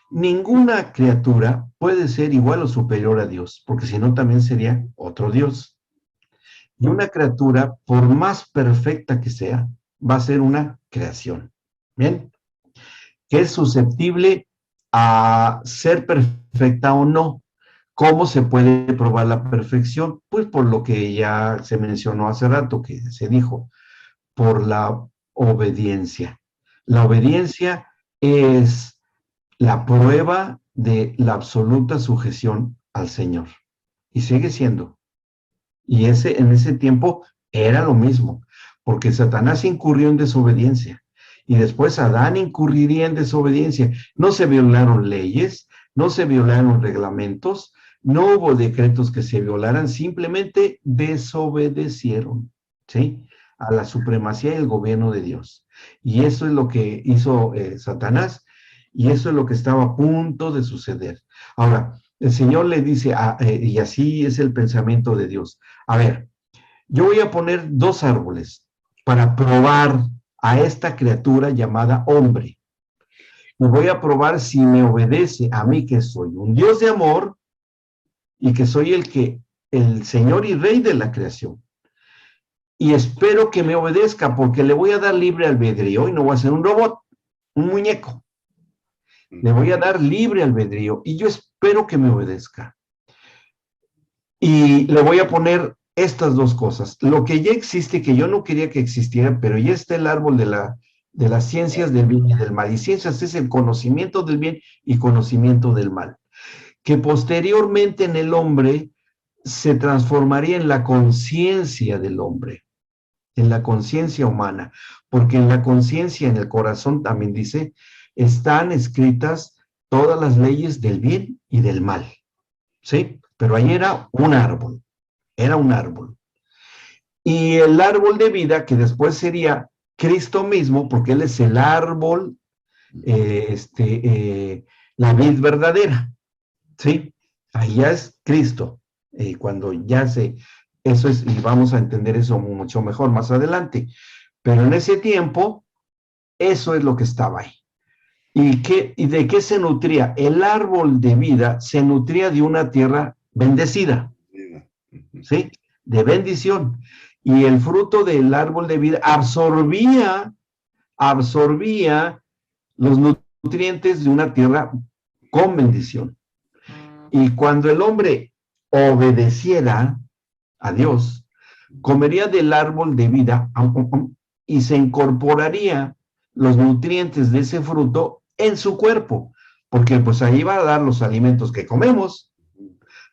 Speaker 1: Ninguna criatura puede ser igual o superior a Dios, porque si no también sería otro Dios. Y una criatura, por más perfecta que sea, va a ser una creación. ¿Bien? Que es susceptible a ser perfecta o no. ¿Cómo se puede probar la perfección? Pues por lo que ya se mencionó hace rato, que se dijo, por la obediencia. La obediencia es la prueba de la absoluta sujeción al Señor. Y sigue siendo. Y en ese tiempo era lo mismo, porque Satanás incurrió en desobediencia. Y después Adán incurriría en desobediencia. No se violaron leyes, no se violaron reglamentos, no hubo decretos que se violaran, simplemente desobedecieron, ¿sí? A la supremacía y el gobierno de Dios. Y eso es lo que hizo Satanás, y eso es lo que estaba a punto de suceder. Ahora, el Señor le dice, y así es el pensamiento de Dios. A ver, yo voy a poner 2 árboles para probar a esta criatura llamada hombre. Y voy a probar si me obedece a mí, que soy un Dios de amor y que soy el Señor y Rey de la creación. Y espero que me obedezca, porque le voy a dar libre albedrío y no voy a ser un robot, un muñeco. Le voy a dar libre albedrío y yo espero que me obedezca. Y le voy a poner estas 2 cosas. Lo que ya existe, que yo no quería que existiera, pero ya está el árbol de las ciencias del bien y del mal. Y ciencias es el conocimiento del bien y conocimiento del mal. Que posteriormente en el hombre se transformaría en la conciencia del hombre, en la conciencia humana. Porque en la conciencia, en el corazón, también dice, están escritas todas las leyes del bien y del mal. ¿Sí? Pero ahí era un árbol. Era un árbol. Y el árbol de vida, que después sería Cristo mismo, porque Él es el árbol, la vid verdadera, ¿sí? Ahí ya es Cristo. Cuando ya eso es, y vamos a entender eso mucho mejor más adelante. Pero en ese tiempo, eso es lo que estaba ahí. ¿Y de qué se nutría? El árbol de vida se nutría de una tierra bendecida, ¿sí? De bendición. Y el fruto del árbol de vida absorbía los nutrientes de una tierra con bendición. Y cuando el hombre obedeciera a Dios, comería del árbol de vida y se incorporaría los nutrientes de ese fruto en su cuerpo, porque pues ahí va a dar los alimentos que comemos,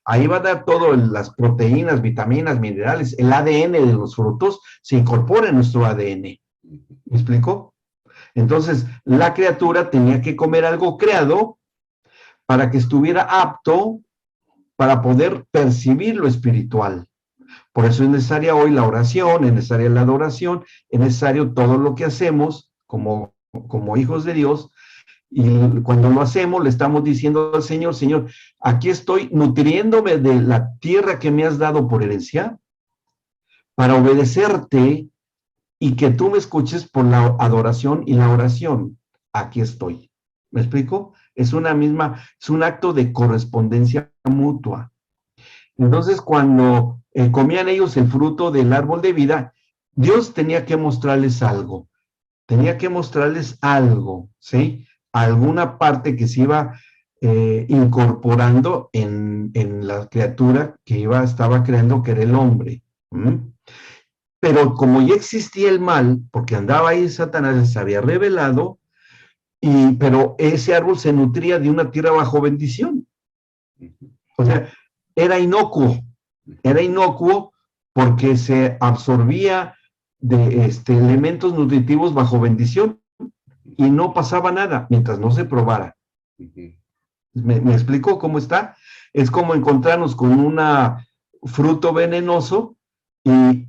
Speaker 1: ahí va a dar todas las proteínas, vitaminas, minerales, el ADN de los frutos se incorpora en nuestro ADN. ¿Me explico? Entonces, la criatura tenía que comer algo creado para que estuviera apto para poder percibir lo espiritual. Por eso es necesaria hoy la oración, es necesaria la adoración, es necesario todo lo que hacemos como hijos de Dios, y cuando lo hacemos le estamos diciendo al Señor, Señor, aquí estoy nutriéndome de la tierra que me has dado por herencia para obedecerte y que tú me escuches por la adoración y la oración. Aquí estoy. ¿Me explico? Es un acto de correspondencia mutua. Entonces, cuando comían ellos el fruto del árbol de vida, Dios tenía que mostrarles algo. ¿Sí? Alguna parte que se iba incorporando en la criatura que estaba creando, que era el hombre. Pero como ya existía el mal, porque andaba ahí Satanás, se había revelado, pero ese árbol se nutría de una tierra bajo bendición. O sea, era inocuo porque se absorbía de elementos nutritivos bajo bendición y no pasaba nada mientras no se probara. ¿Me explico cómo está? Es como encontrarnos con un fruto venenoso y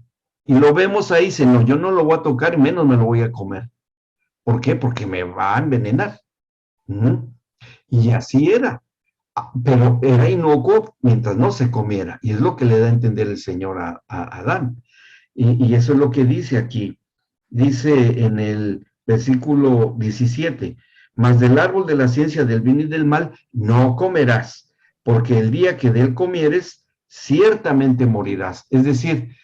Speaker 1: lo vemos ahí, dice, no, yo no lo voy a tocar y menos me lo voy a comer. ¿Por qué? Porque me va a envenenar. Y así era. Pero era inocuo mientras no se comiera. Y es lo que le da a entender el Señor a Adán. Y eso es lo que dice aquí. Dice en el versículo 17, mas del árbol de la ciencia del bien y del mal no comerás, porque el día que de él comieres, ciertamente morirás. Es decir,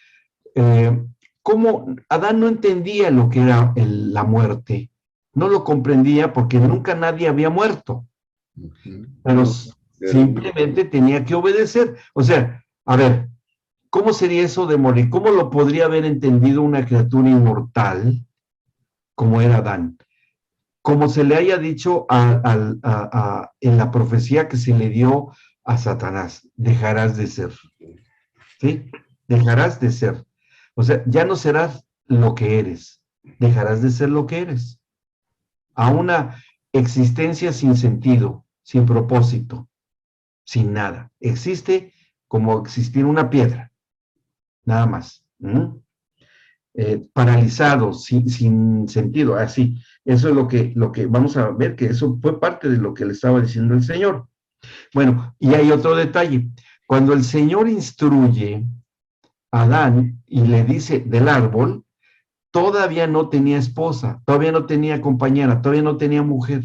Speaker 1: como Adán no entendía lo que era la muerte, no lo comprendía porque nunca nadie había muerto, pero simplemente tenía que obedecer. O sea, a ver, ¿cómo sería eso de morir? ¿Cómo lo podría haber entendido una criatura inmortal como era Adán? Como se le haya dicho en la profecía que se le dio a Satanás, dejarás de ser. ¿Sí? Dejarás de ser. O sea, ya no serás lo que eres, dejarás de ser lo que eres. A una existencia sin sentido, sin propósito, sin nada. Existe como existir una piedra, nada más. Paralizado, sin sentido, así. Eso es lo que vamos a ver, que eso fue parte de lo que le estaba diciendo el Señor. Bueno, y hay otro detalle. Cuando el Señor instruye a Adán y le dice del árbol, todavía no tenía esposa, todavía no tenía compañera, todavía no tenía mujer.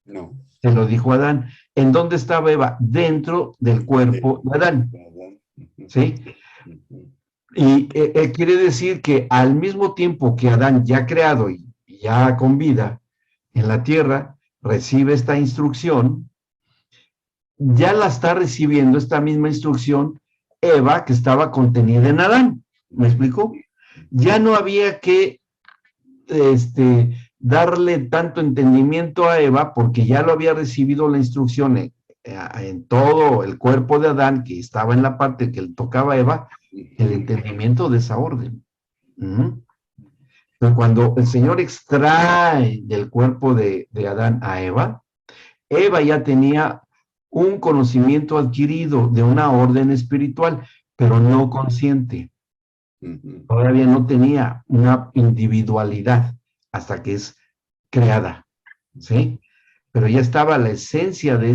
Speaker 2: No.
Speaker 1: Se lo dijo a Adán. ¿En dónde estaba Eva? Dentro del cuerpo de Adán. ¿Sí? Y quiere decir que al mismo tiempo que Adán ya creado y ya con vida en la tierra, recibe esta instrucción, ya la está recibiendo esta misma instrucción Eva, que estaba contenida en Adán. ¿Me explico? Ya no había que darle tanto entendimiento a Eva, porque ya lo había recibido la instrucción en todo el cuerpo de Adán, que estaba en la parte que le tocaba a Eva, el entendimiento de esa orden. Pero cuando el Señor extrae del cuerpo de Adán a Eva, Eva ya tenía un conocimiento adquirido de una orden espiritual, pero no consciente. Todavía no tenía una individualidad hasta que es creada, ¿sí? Pero ya estaba la esencia de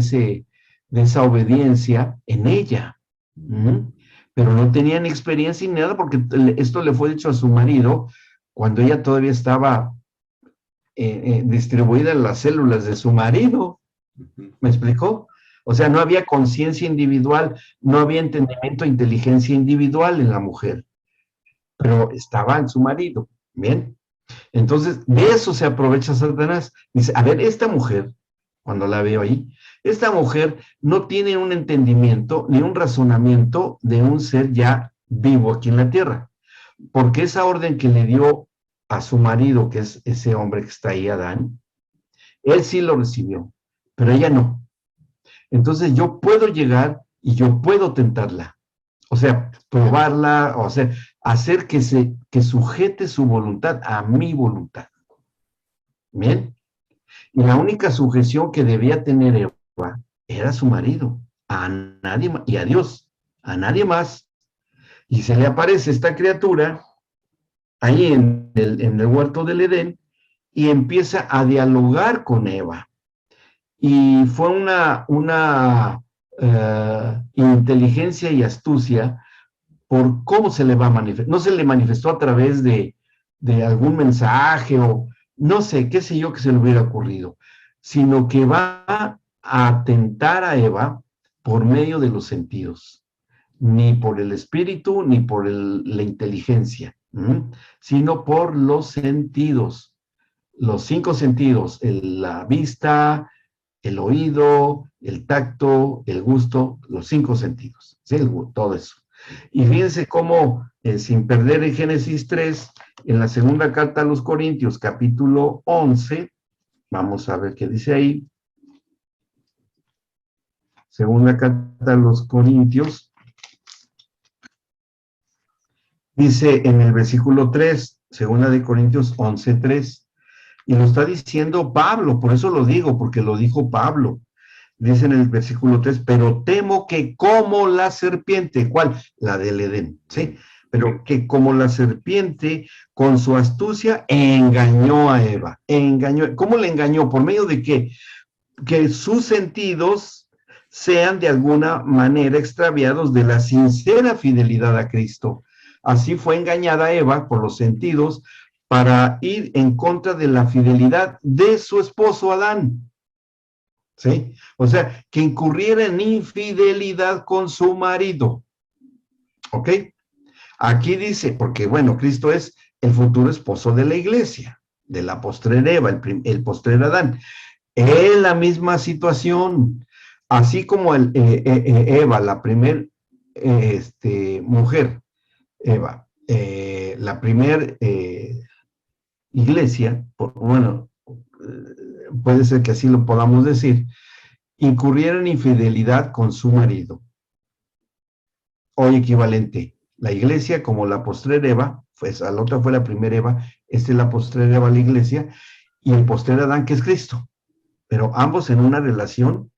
Speaker 1: esa obediencia en ella. Pero no tenía ni experiencia ni nada, porque esto le fue dicho a su marido cuando ella todavía estaba distribuida en las células de su marido. ¿Me explicó? O sea, no había conciencia individual, no había entendimiento e inteligencia individual en la mujer, pero estaba en su marido. Bien. Entonces, de eso se aprovecha Satanás. Dice, a ver, esta mujer cuando la veo ahí. Esta mujer no tiene un entendimiento ni un razonamiento de un ser ya vivo aquí en la tierra, porque esa orden que le dio a su marido, que es ese hombre que está ahí, Adán, él sí lo recibió, pero ella no. Entonces yo puedo llegar y yo puedo tentarla, o sea, probarla, o sea, hacer que sujete su voluntad a mi voluntad. Bien, y la única sujeción que debía tener Eva era su marido, a nadie más, y a Dios, a nadie más. Y se le aparece esta criatura ahí en el huerto del Edén y empieza a dialogar con Eva. Y fue una inteligencia y astucia por cómo se le va a manifestar. No se le manifestó a través de algún mensaje o no sé, qué sé yo que se le hubiera ocurrido, sino que va a tentar a Eva por medio de los sentidos, ni por el espíritu, ni por la inteligencia, sino por los sentidos, los 5 sentidos, la vista, el oído, el tacto, el gusto, los 5 sentidos, ¿sí? Todo eso. Y fíjense cómo, sin perder en Génesis 3, en la segunda carta a los Corintios, capítulo 11, vamos a ver qué dice ahí. Segunda carta a los Corintios, dice en el versículo 3, segunda de Corintios 11, 3, y lo está diciendo Pablo, por eso lo digo, porque lo dijo Pablo. Dice en el versículo 3, pero temo que como la serpiente, ¿cuál? La del Edén, ¿sí? Pero que como la serpiente con su astucia engañó a Eva. ¿Cómo le engañó? ¿Por medio de qué? Que sus sentidos sean de alguna manera extraviados de la sincera fidelidad a Cristo. Así fue engañada Eva por los sentidos para ir en contra de la fidelidad de su esposo Adán. ¿Sí? O sea, que incurriera en infidelidad con su marido. ¿Ok? Aquí dice, porque bueno, Cristo es el futuro esposo de la iglesia, de la postrer Eva, el postrer Adán. Es la misma situación. Así como Eva, la primer mujer, Eva, la primer iglesia, bueno, puede ser que así lo podamos decir, incurriera en infidelidad con su marido. Hoy equivalente, la iglesia como la postrer Eva, pues la otra fue la primera Eva, esta es la postrer Eva, la iglesia, y el postrer Adán, que es Cristo. Pero ambos en una relación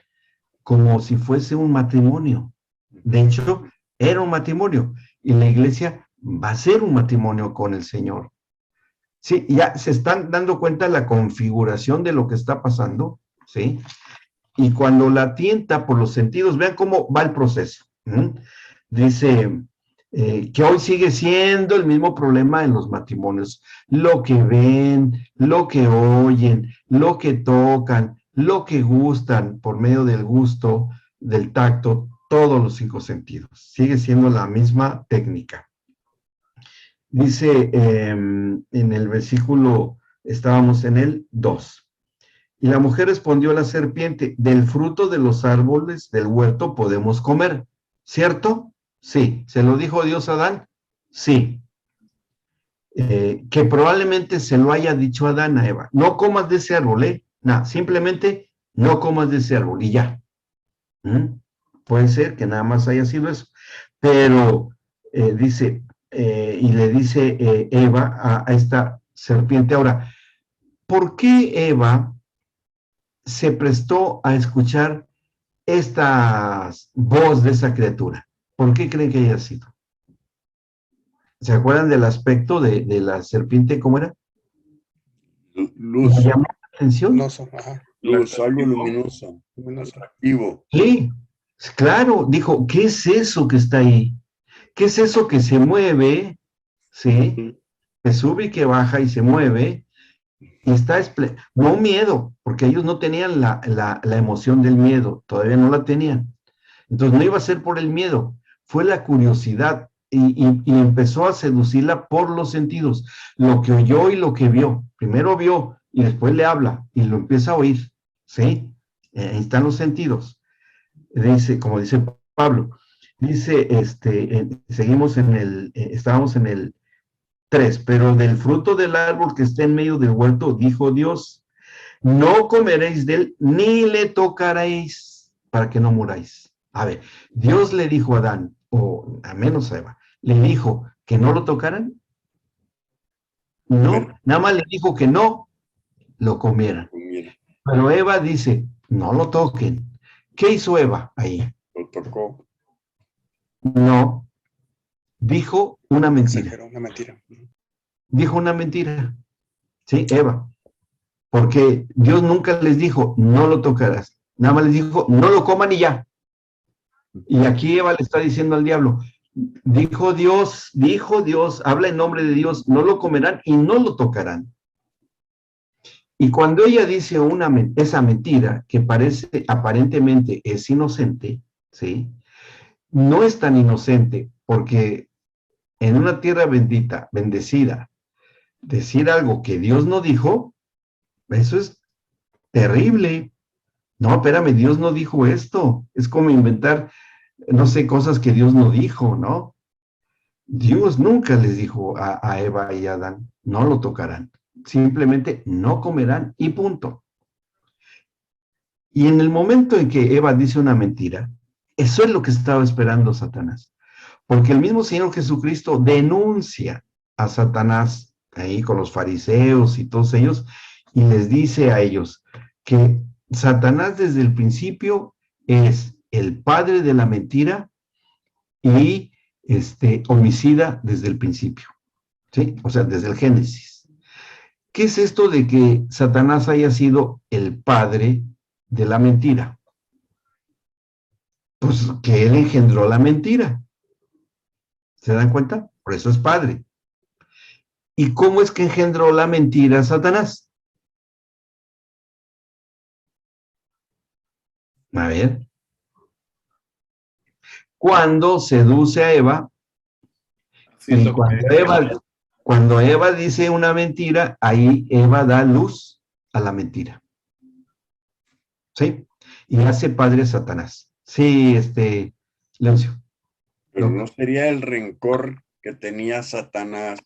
Speaker 1: como si fuese un matrimonio. De hecho, era un matrimonio, y la iglesia va a ser un matrimonio con el Señor. Sí, ya se están dando cuenta de la configuración de lo que está pasando, ¿sí? Y cuando la tienta por los sentidos, vean cómo va el proceso. Dice que hoy sigue siendo el mismo problema en los matrimonios. Lo que ven, lo que oyen, lo que tocan, lo que gustan por medio del gusto, del tacto, todos los 5 sentidos. Sigue siendo la misma técnica. Dice en el versículo, estábamos en el 2. Y la mujer respondió a la serpiente, del fruto de los árboles del huerto podemos comer, ¿cierto? Sí. ¿Se lo dijo Dios a Adán? Sí. Que probablemente se lo haya dicho a Adán a Eva. No comas de ese árbol, nada, simplemente no comas de ese árbol y ya. Puede ser que nada más haya sido eso. Pero dice, y le dice Eva a esta serpiente. Ahora, ¿por qué Eva se prestó a escuchar esta voz de esa criatura? ¿Por qué creen que haya sido? ¿Se acuerdan del aspecto de la serpiente? ¿Cómo era?
Speaker 2: Luz.
Speaker 1: ¿Me llamó la atención?
Speaker 2: Luz, algo luminoso. Atractivo.
Speaker 1: Sí, claro. Dijo, ¿qué es eso que está ahí? ¿Qué es eso que se mueve? ¿Sí? Que sube y que baja y se mueve. Y está, no miedo, porque ellos no tenían la emoción del miedo, todavía no la tenían. Entonces no iba a ser por el miedo, fue la curiosidad y empezó a seducirla por los sentidos, lo que oyó y lo que vio. Primero vio y después le habla y lo empieza a oír, ¿sí? Ahí están los sentidos. Dice, como dice Pablo, dice, seguimos estábamos en el 3, pero del fruto del árbol que está en medio del huerto, dijo Dios, no comeréis de él, ni le tocaréis, para que no muráis. A ver, Dios le dijo a Adán, o a menos a Eva, le dijo que no lo tocaran. No, nada más le dijo que no lo comieran. Pero Eva dice, no lo toquen. ¿Qué hizo Eva ahí?
Speaker 2: Lo tocó.
Speaker 1: No, dijo una mentira.
Speaker 4: Exageró, una mentira.
Speaker 1: Dijo una mentira. Sí, Eva. Porque Dios nunca les dijo, no lo tocarás. Nada más les dijo, no lo coman y ya. Y aquí Eva le está diciendo al diablo, dijo Dios, habla en nombre de Dios, no lo comerán y no lo tocarán. Y cuando ella dice esa mentira, que parece, aparentemente es inocente, ¿sí? No es tan inocente, porque en una tierra bendita, bendecida, decir algo que Dios no dijo, eso es terrible. No, espérame, Dios no dijo esto. Es como inventar, no sé, cosas que Dios no dijo, ¿no? Dios nunca les dijo a Eva y a Adán, no lo tocarán. Simplemente no comerán y punto. Y en el momento en que Eva dice una mentira, eso es lo que estaba esperando Satanás. Porque el mismo Señor Jesucristo denuncia a Satanás ahí con los fariseos y todos ellos, y les dice a ellos que Satanás desde el principio es el padre de la mentira y homicida desde el principio, ¿sí? O sea, desde el Génesis. ¿Qué es esto de que Satanás haya sido el padre de la mentira? Pues que él engendró la mentira. ¿Se dan cuenta? Por eso es padre. ¿Y cómo es que engendró la mentira Satanás? A ver. Cuando seduce a Eva, y cuando Eva dice una mentira, ahí Eva da luz a la mentira. ¿Sí? Y hace padre a Satanás. Sí, Leoncio.
Speaker 2: Pero no sería el rencor que tenía Satanás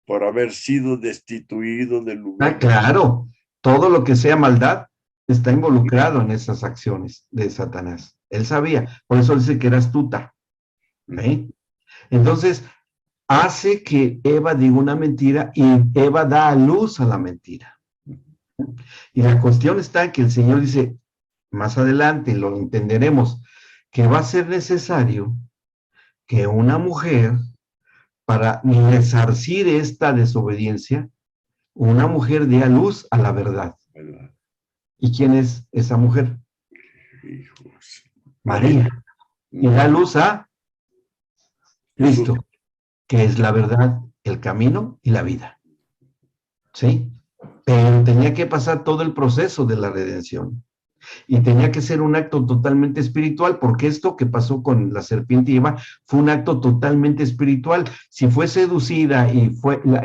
Speaker 2: por haber sido destituido del lugar.
Speaker 1: Ah, claro. Todo lo que sea maldad está involucrado en esas acciones de Satanás. Él sabía. Por eso dice que era astuta. ¿Sí? Entonces, hace que Eva diga una mentira y Eva da a luz a la mentira. Y la cuestión está en que el Señor dice, más adelante lo entenderemos, que va a ser necesario que una mujer, para resarcir esta desobediencia, una mujer dé a luz a la verdad.
Speaker 2: ¿Verdad?
Speaker 1: ¿Y quién es esa mujer?
Speaker 2: Hijos.
Speaker 1: María. Y da luz a Cristo, que es la verdad, el camino y la vida. ¿Sí? Pero tenía que pasar todo el proceso de la redención. Y tenía que ser un acto totalmente espiritual, porque esto que pasó con la serpiente y Eva fue un acto totalmente espiritual. Si fue seducida y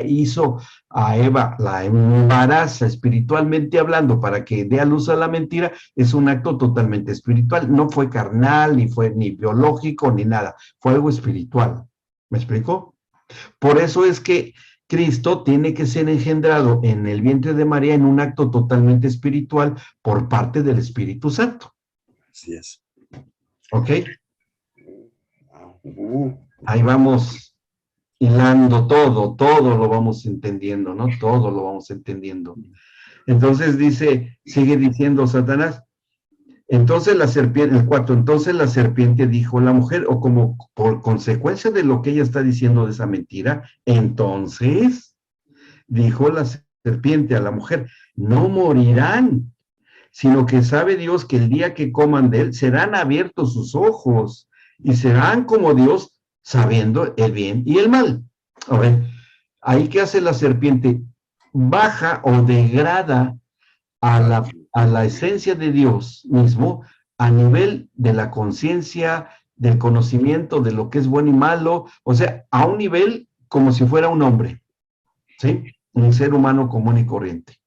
Speaker 1: hizo a Eva, la embaraza espiritualmente hablando para que dé a luz a la mentira, es un acto totalmente espiritual. No fue carnal, ni fue ni biológico, ni nada. Fue algo espiritual. ¿Me explico? Por eso es que Cristo tiene que ser engendrado en el vientre de María en un acto totalmente espiritual por parte del Espíritu Santo.
Speaker 2: Así es.
Speaker 1: ¿Ok? Ahí vamos hilando todo lo vamos entendiendo, ¿no? Todo lo vamos entendiendo. Entonces sigue diciendo Satanás, entonces la serpiente, el 4, entonces la serpiente dijo a la mujer, o como por consecuencia de lo que ella está diciendo de esa mentira, entonces dijo la serpiente a la mujer, no morirán, sino que sabe Dios que el día que coman de él serán abiertos sus ojos y serán como Dios sabiendo el bien y el mal. A ver, ahí ¿qué hace la serpiente? Baja o degrada a la esencia de Dios mismo a nivel de la conciencia, del conocimiento de lo que es bueno y malo, o sea, a un nivel como si fuera un hombre, ¿sí? Un ser humano común y corriente.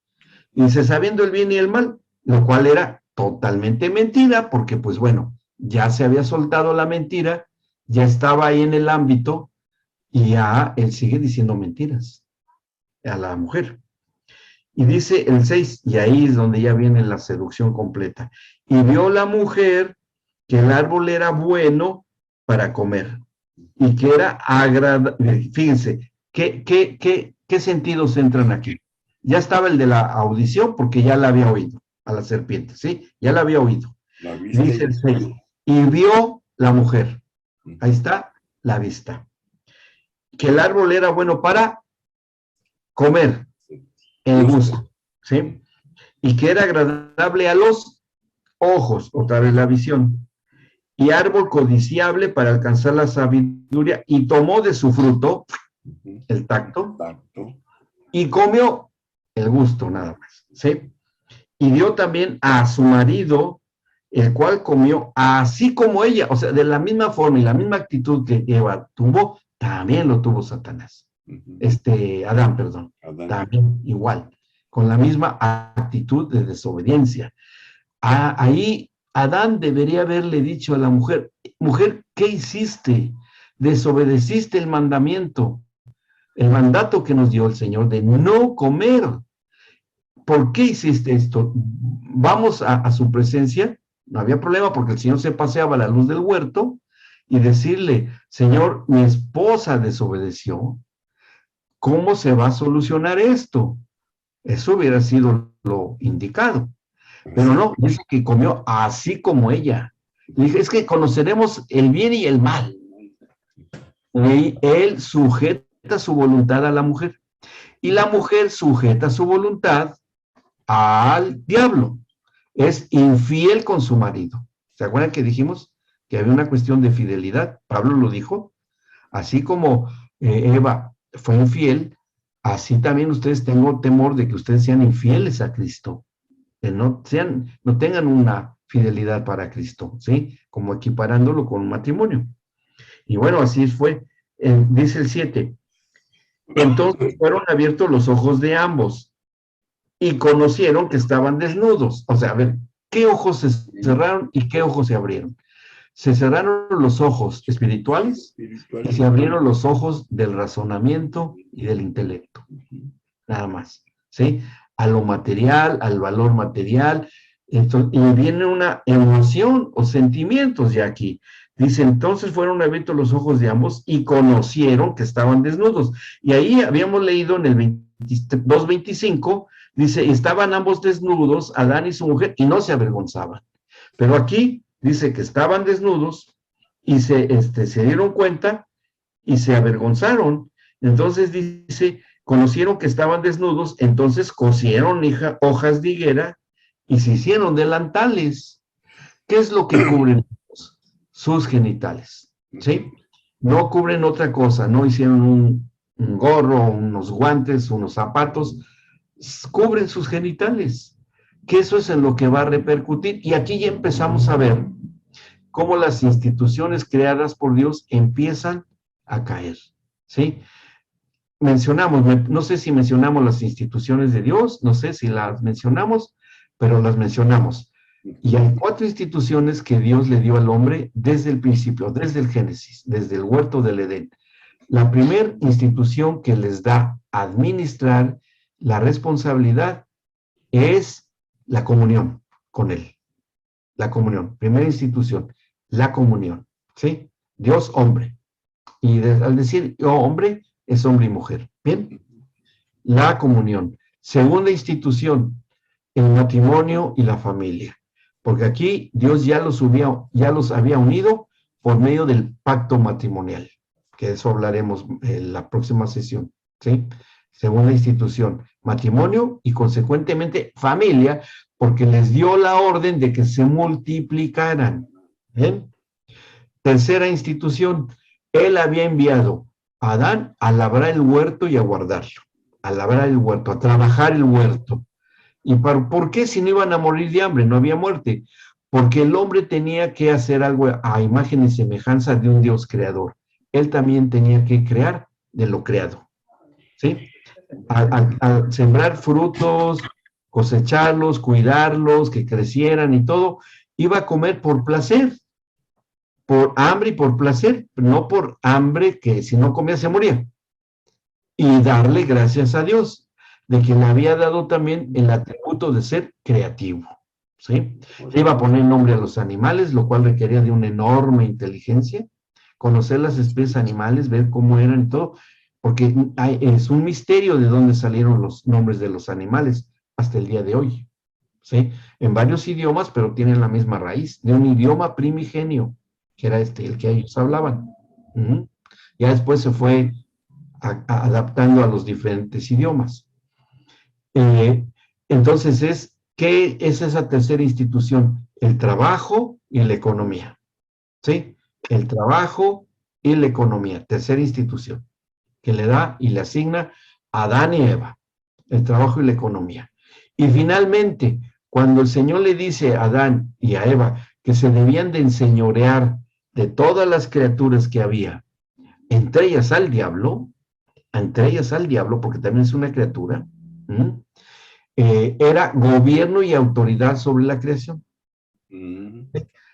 Speaker 1: Y dice, sabiendo el bien y el mal, lo cual era totalmente mentira, porque pues bueno, ya se había soltado la mentira, ya estaba ahí en el ámbito, y ya él sigue diciendo mentiras a la mujer. Y dice el 6, y ahí es donde ya viene la seducción completa. Y vio la mujer que el árbol era bueno para comer y que era agradable. Fíjense, ¿qué sentidos entran aquí? Ya estaba el de la audición porque ya la había oído a la serpiente, ¿sí? Ya la había oído.
Speaker 2: La vista
Speaker 1: Dice el 6, y vio la mujer. Ahí está la vista. Que el árbol era bueno para comer, el gusto, ¿sí? Y que era agradable a los ojos, otra vez la visión, y árbol codiciable para alcanzar la sabiduría, y tomó de su fruto, el tacto, y comió, el gusto nada más, ¿sí? Y dio también a su marido, el cual comió así como ella, o sea, de la misma forma y la misma actitud que Eva tuvo, también lo tuvo Satanás. Adán, perdón, también igual, con la misma actitud de desobediencia. Ahí Adán debería haberle dicho a la mujer, mujer, ¿qué hiciste? Desobedeciste el mandamiento, el mandato que nos dio el Señor de no comer. ¿Por qué hiciste esto? Vamos a su presencia, no había problema porque el Señor se paseaba a la luz del huerto y decirle, Señor, mi esposa desobedeció, ¿cómo se va a solucionar esto? Eso hubiera sido lo indicado. Pero no, dice que comió así como ella. Le dije, es que conoceremos el bien y el mal. Y él sujeta su voluntad a la mujer. Y la mujer sujeta su voluntad al diablo. Es infiel con su marido. ¿Se acuerdan que dijimos que había una cuestión de fidelidad? Pablo lo dijo. Así como Eva fue infiel, así también ustedes tengo temor de que ustedes sean infieles a Cristo. Que no tengan una fidelidad para Cristo, ¿sí? Como equiparándolo con un matrimonio. Y bueno, así fue. Dice el 7. Entonces fueron abiertos los ojos de ambos y conocieron que estaban desnudos. O sea, a ver, ¿qué ojos se cerraron y qué ojos se abrieron? Se cerraron los ojos espirituales y se abrieron los ojos del razonamiento y del intelecto. Nada más, ¿sí? A lo material, al valor material, y viene una emoción o sentimientos ya aquí. Dice, entonces fueron abiertos los ojos de ambos y conocieron que estaban desnudos. Y ahí habíamos leído en el 2:25, dice, estaban ambos desnudos, Adán y su mujer, y no se avergonzaban. Pero aquí dice que estaban desnudos y se dieron cuenta y se avergonzaron. Entonces dice, conocieron que estaban desnudos, entonces cosieron hojas de higuera y se hicieron delantales. ¿Qué es lo que cubren? Sus genitales, ¿sí? No cubren otra cosa, no hicieron un gorro, unos guantes, unos zapatos, cubren sus genitales, que eso es en lo que va a repercutir. Y aquí ya empezamos a ver cómo las instituciones creadas por Dios empiezan a caer, ¿sí? Mencionamos, no sé si mencionamos las instituciones de Dios, no sé si las mencionamos, pero las mencionamos. Y hay 4 instituciones que Dios le dio al hombre desde el principio, desde el Génesis, desde el huerto del Edén. La primera institución que les da a administrar la responsabilidad es la comunión con Él. La comunión, primera institución, la comunión, ¿sí? Dios, hombre. Y al decir hombre, es hombre y mujer. Bien, la comunión. Segunda institución, el matrimonio y la familia. Porque aquí Dios ya los había unido por medio del pacto matrimonial, que de eso hablaremos en la próxima sesión, ¿sí? Segunda institución, matrimonio y consecuentemente familia, porque les dio la orden de que se multiplicaran. ¿Bien? Tercera institución, Él había enviado a Adán a labrar el huerto y a guardarlo, a labrar el huerto, a trabajar el huerto. ¿Y por qué si no iban a morir de hambre? No había muerte. Porque el hombre tenía que hacer algo a imagen y semejanza de un Dios creador. Él también tenía que crear de lo creado. ¿Sí? Al sembrar frutos, cosecharlos, cuidarlos, que crecieran y todo. Iba a comer por placer, por hambre y por placer, no por hambre que si no comía se moría. Y darle gracias a Dios de que le había dado también el atributo de ser creativo, ¿sí? Le iba a poner nombre a los animales, lo cual requería de una enorme inteligencia, conocer las especies animales, ver cómo eran y todo, porque es un misterio de dónde salieron los nombres de los animales hasta el día de hoy, ¿sí? En varios idiomas, pero tienen la misma raíz, de un idioma primigenio, que era el que ellos hablaban. Ya después se fue adaptando a los diferentes idiomas. Entonces, ¿qué es esa tercera institución? El trabajo y la economía, ¿sí? El trabajo y la economía, tercera institución, que le da y le asigna a Adán y Eva, el trabajo y la economía. Y finalmente, cuando el Señor le dice a Adán y a Eva que se debían de enseñorear de todas las criaturas que había, entre ellas al diablo, porque también es una criatura, era gobierno y autoridad sobre la creación.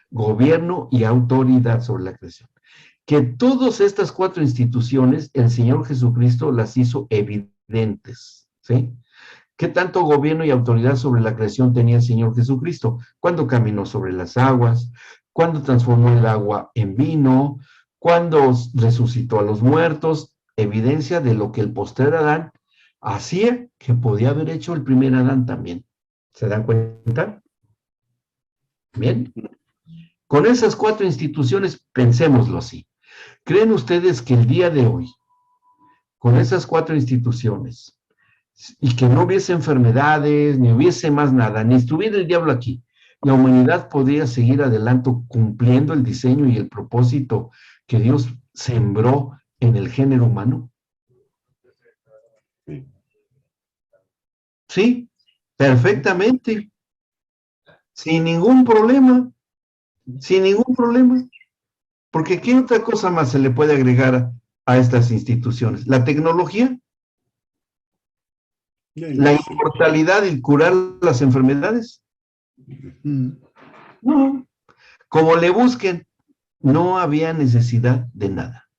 Speaker 1: Gobierno y autoridad sobre la creación. Que todas estas 4 instituciones, el Señor Jesucristo las hizo evidentes, ¿sí? ¿Qué tanto gobierno y autoridad sobre la creación tenía el Señor Jesucristo? Cuando caminó sobre las aguas, cuando transformó el agua en vino, cuando resucitó a los muertos, evidencia de lo que el postrer Adán hacía, que podía haber hecho el primer Adán también. ¿Se dan cuenta? Bien. Con esas 4 instituciones, pensémoslo así. ¿Creen ustedes que el día de hoy, con esas 4 instituciones, y que no hubiese enfermedades, ni hubiese más nada, ni estuviera el diablo aquí, la humanidad podría seguir adelante cumpliendo el diseño y el propósito que Dios sembró en el género humano? Sí, perfectamente, sin ningún problema, porque ¿qué otra cosa más se le puede agregar a estas instituciones? ¿La tecnología? ¿La inmortalidad y curar las enfermedades? No. Como le busquen, no había necesidad de nada.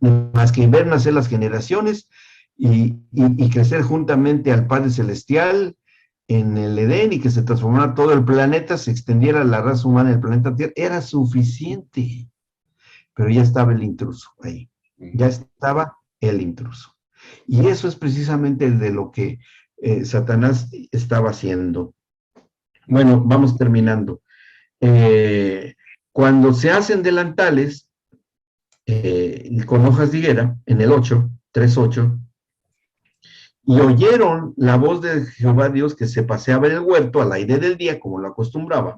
Speaker 1: Más que ver nacer las generaciones y crecer juntamente al Padre Celestial en el Edén y que se transformara todo el planeta, se extendiera la raza humana del planeta Tierra, era suficiente. Pero ya estaba el intruso ahí. Ya estaba el intruso. Y eso es precisamente de lo que Satanás estaba haciendo. Bueno, vamos terminando. Cuando se hacen delantales con hojas de higuera, en el 3:8, y oyeron la voz de Jehová Dios que se paseaba en el huerto al aire del día, como lo acostumbraba.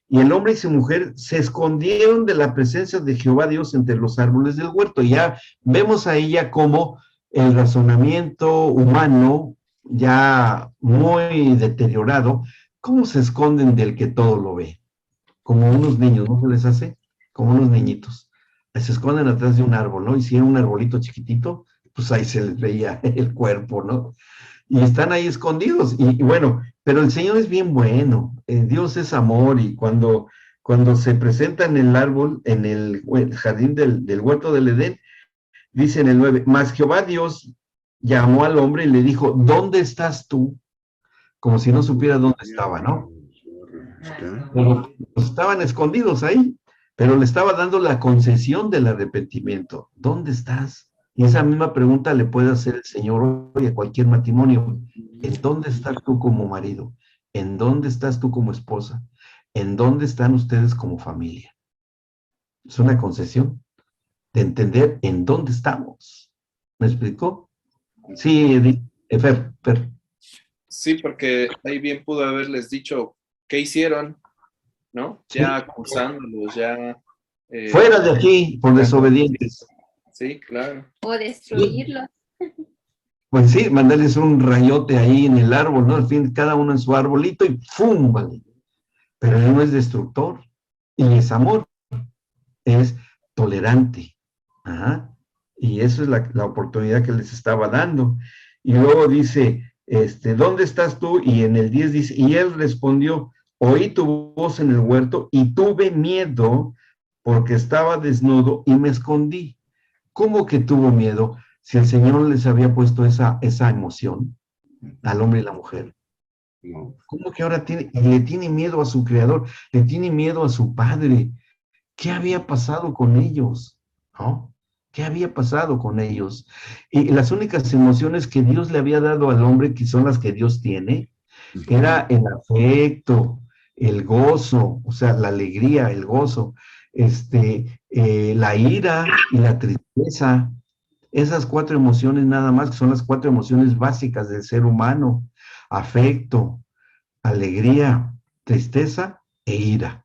Speaker 1: Y el hombre y su mujer se escondieron de la presencia de Jehová Dios entre los árboles del huerto. Y ya vemos ahí ya como el razonamiento humano, ya muy deteriorado, cómo se esconden del que todo lo ve. Como unos niños, ¿no se les hace? Como unos niñitos. Se esconden atrás de un árbol, ¿no? Y si era un arbolito chiquitito, pues ahí se les veía el cuerpo, ¿no? Y están ahí escondidos. Y bueno, pero el Señor es bien bueno. Dios es amor. Y cuando se presenta en el árbol, en el jardín del huerto del Edén, dice en el 9, mas Jehová Dios llamó al hombre y le dijo, ¿dónde estás tú? Como si no supiera dónde estaba, ¿no? Pero pues, estaban escondidos ahí, pero le estaba dando la concesión del arrepentimiento. ¿Dónde estás? Y esa misma pregunta le puede hacer el Señor hoy a cualquier matrimonio. ¿En dónde estás tú como marido? ¿En dónde estás tú como esposa? ¿En dónde están ustedes como familia? Es una concesión de entender en dónde estamos. ¿Me explicó? Sí, Edith. Fer.
Speaker 5: Sí, porque ahí bien pudo haberles dicho qué hicieron, ¿no? Ya acusándolos, ya...
Speaker 1: fuera de aquí, por desobedientes.
Speaker 5: Sí, claro.
Speaker 6: O destruirlos.
Speaker 1: Pues sí, mandarles un rayote ahí en el árbol, ¿no? Al fin, cada uno en su arbolito y ¡fum! Vale. Pero él no es destructor, y es amor, es tolerante. Ajá. Y eso es la oportunidad que les estaba dando. Y luego dice, ¿dónde estás tú? Y en el 10 dice, y él respondió, oí tu voz en el huerto y tuve miedo porque estaba desnudo y me escondí. ¿Cómo que tuvo miedo si el Señor les había puesto esa emoción al hombre y la mujer?
Speaker 2: No.
Speaker 1: ¿Cómo que ahora le tiene miedo a su creador? Le tiene miedo a su padre. ¿Qué había pasado con ellos? ¿No? ¿Qué había pasado con ellos? Y las únicas emociones que Dios le había dado al hombre, que son las que Dios tiene, era el afecto, el gozo, o sea, la alegría, el gozo, la ira y la tristeza. Esas 4 emociones nada más, que son las 4 emociones básicas del ser humano: afecto, alegría, tristeza e ira.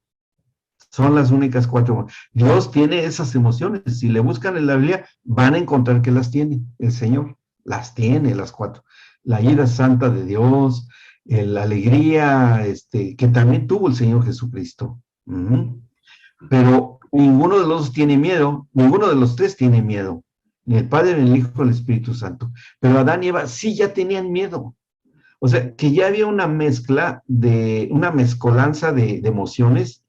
Speaker 1: Son las únicas 4. Dios tiene esas emociones. Si le buscan en la Biblia, van a encontrar que las tiene el Señor. Las tiene las 4. La ira santa de Dios, la alegría, que también tuvo el Señor Jesucristo. Pero ninguno de los dos tiene miedo, ninguno de los 3 tiene miedo. Ni el Padre, ni el Hijo, ni el Espíritu Santo. Pero Adán y Eva sí ya tenían miedo. O sea, que ya había una mezcolanza de emociones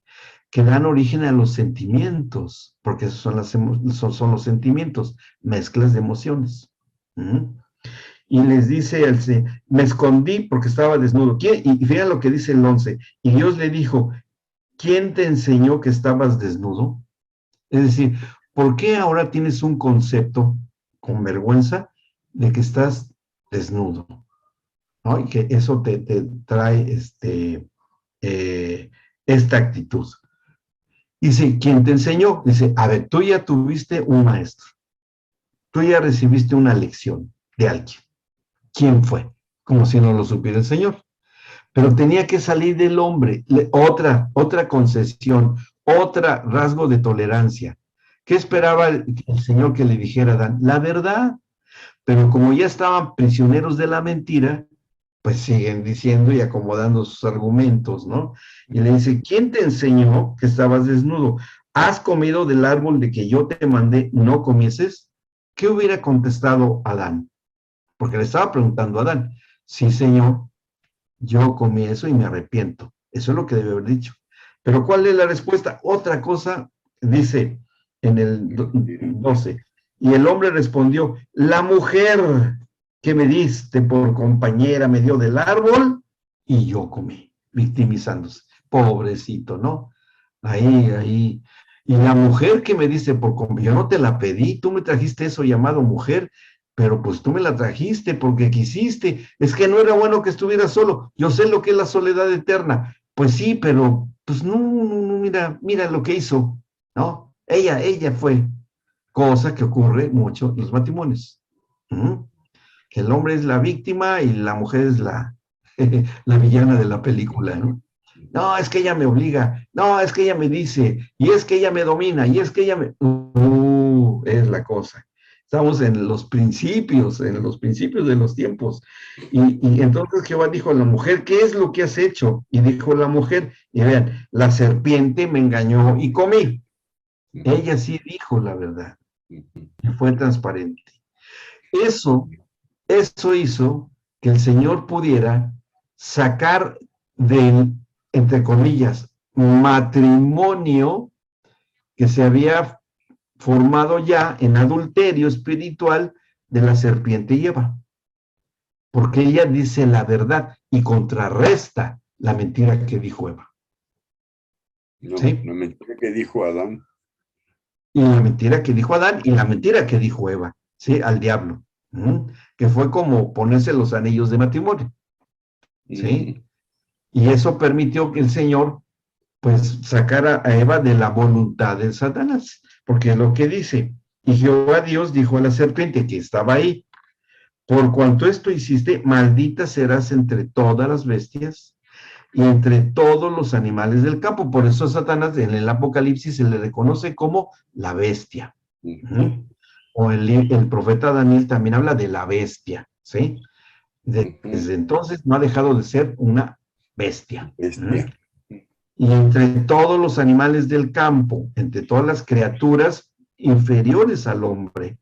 Speaker 1: que dan origen a los sentimientos, porque esos son los sentimientos, mezclas de emociones. Y les dice, me escondí porque estaba desnudo. Y fíjense lo que dice el 11, y Dios le dijo, ¿quién te enseñó que estabas desnudo? Es decir, ¿por qué ahora tienes un concepto con vergüenza de que estás desnudo? ¿No? Y que eso te trae esta actitud. Dice, ¿quién te enseñó? Dice, a ver, tú ya tuviste un maestro, tú ya recibiste una lección de alguien. ¿Quién fue? Como si no lo supiera el Señor. Pero tenía que salir del hombre, otra concesión, otra rasgo de tolerancia. ¿Qué esperaba el Señor que le dijera a Adán? La verdad. Pero como ya estaban prisioneros de la mentira, pues siguen diciendo y acomodando sus argumentos, ¿no? Y le dice, ¿quién te enseñó que estabas desnudo? ¿Has comido del árbol de que yo te mandé no comieses? ¿Qué hubiera contestado Adán? Porque le estaba preguntando a Adán, sí, Señor, yo comí eso y me arrepiento. Eso es lo que debe haber dicho. Pero ¿cuál es la respuesta? Otra cosa, dice en el 12, y el hombre respondió, la mujer que me diste por compañera me dio del árbol y yo comí, victimizándose. Pobrecito, ¿no? Ahí. Y la mujer que me diste por compañera, yo no te la pedí, tú me trajiste eso llamado mujer, pero pues tú me la trajiste porque quisiste. Es que no era bueno que estuviera solo. Yo sé lo que es la soledad eterna. Pues sí, pero pues no, mira lo que hizo, ¿no? Ella fue, cosa que ocurre mucho en los matrimonios. Que el hombre es la víctima y la mujer es la villana de la película, ¿no? No, es que ella me obliga, no, es que ella me dice, y es que ella me domina, y es que ella me... es la cosa. Estamos en los principios de los tiempos. Y entonces Jehová dijo a la mujer, ¿qué es lo que has hecho? Y dijo la mujer, y vean, la serpiente me engañó y comí. Ella sí dijo la verdad. Y fue transparente. Eso hizo que el Señor pudiera sacar del, entre comillas, matrimonio que se había formado ya en adulterio espiritual de la serpiente y Eva. Porque ella dice la verdad y contrarresta la mentira que dijo Eva.
Speaker 2: No,
Speaker 1: ¿sí?
Speaker 2: La mentira que dijo Adán.
Speaker 1: Y la mentira que dijo Adán y la mentira que dijo Eva, ¿sí? Al diablo. Que fue como ponerse los anillos de matrimonio. ¿Sí? Y eso permitió que el Señor pues sacara a Eva de la voluntad de Satanás, porque es lo que dice, y Jehová Dios dijo a la serpiente que estaba ahí, por cuanto esto hiciste, maldita serás entre todas las bestias y entre todos los animales del campo. Por eso a Satanás en el Apocalipsis se le reconoce como la bestia. O el profeta Daniel también habla de la bestia, ¿sí? Desde entonces no ha dejado de ser una bestia. Y entre todos los animales del campo, entre todas las criaturas inferiores al hombre.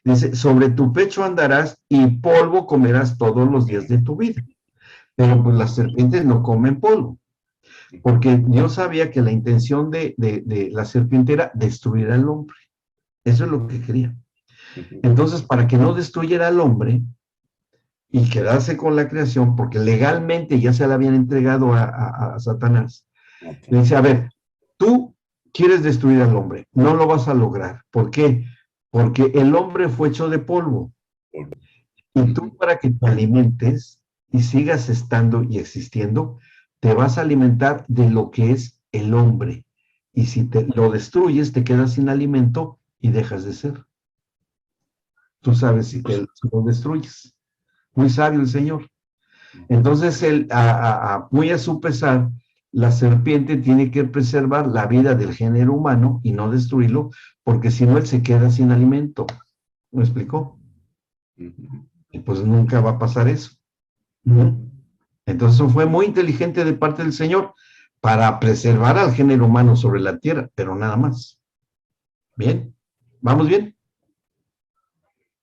Speaker 1: Dice, sobre tu pecho andarás y polvo comerás todos los días de tu vida. Pero pues las serpientes no comen polvo, porque Dios sabía que la intención de la serpiente era destruir al hombre. Eso es lo que quería. Entonces, para que no destruyera al hombre y quedarse con la creación, porque legalmente ya se la habían entregado a Satanás, le dice, a ver, tú quieres destruir al hombre, no lo vas a lograr. ¿Por qué? Porque el hombre fue hecho de polvo. Y tú, para que te alimentes y sigas estando y existiendo, te vas a alimentar de lo que es el hombre. Y si te lo destruyes, te quedas sin alimento y dejas de ser. Tú sabes si lo destruyes. Muy sabio el Señor. Entonces, él, muy a su pesar, la serpiente tiene que preservar la vida del género humano y no destruirlo, porque si no, él se queda sin alimento. ¿Me explicó? Y pues nunca va a pasar eso. Entonces, eso fue muy inteligente de parte del Señor para preservar al género humano sobre la tierra, pero nada más. ¿Bien? ¿Vamos bien?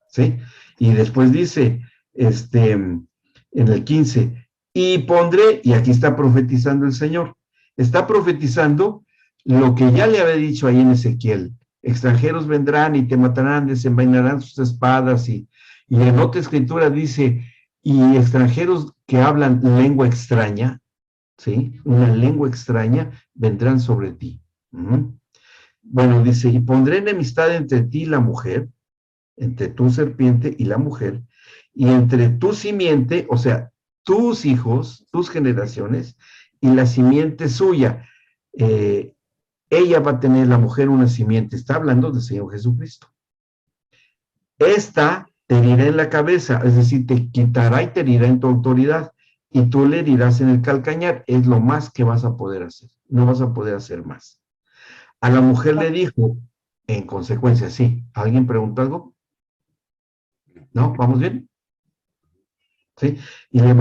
Speaker 1: ¿Sí? Y después dice, en el 15, y pondré, y aquí está profetizando el Señor, está profetizando lo que ya le había dicho ahí en Ezequiel, extranjeros vendrán y te matarán, desenvainarán sus espadas, y en otra escritura dice, y extranjeros que hablan lengua extraña, ¿sí? Una lengua extraña, vendrán sobre ti. Bueno, dice, y pondré enemistad entre ti y la mujer, entre tu serpiente y la mujer, y entre tu simiente, o sea, tus hijos, tus generaciones, y la simiente suya. Ella va a tener, la mujer, una simiente. Está hablando del Señor Jesucristo. Esta te herirá en la cabeza, es decir, te quitará y te herirá en tu autoridad, y tú le herirás en el calcañar. Es lo más que vas a poder hacer. No vas a poder hacer más. A la mujer le dijo, en consecuencia, sí. ¿Alguien preguntó algo? ¿No? ¿Vamos bien? ¿Sí? Y le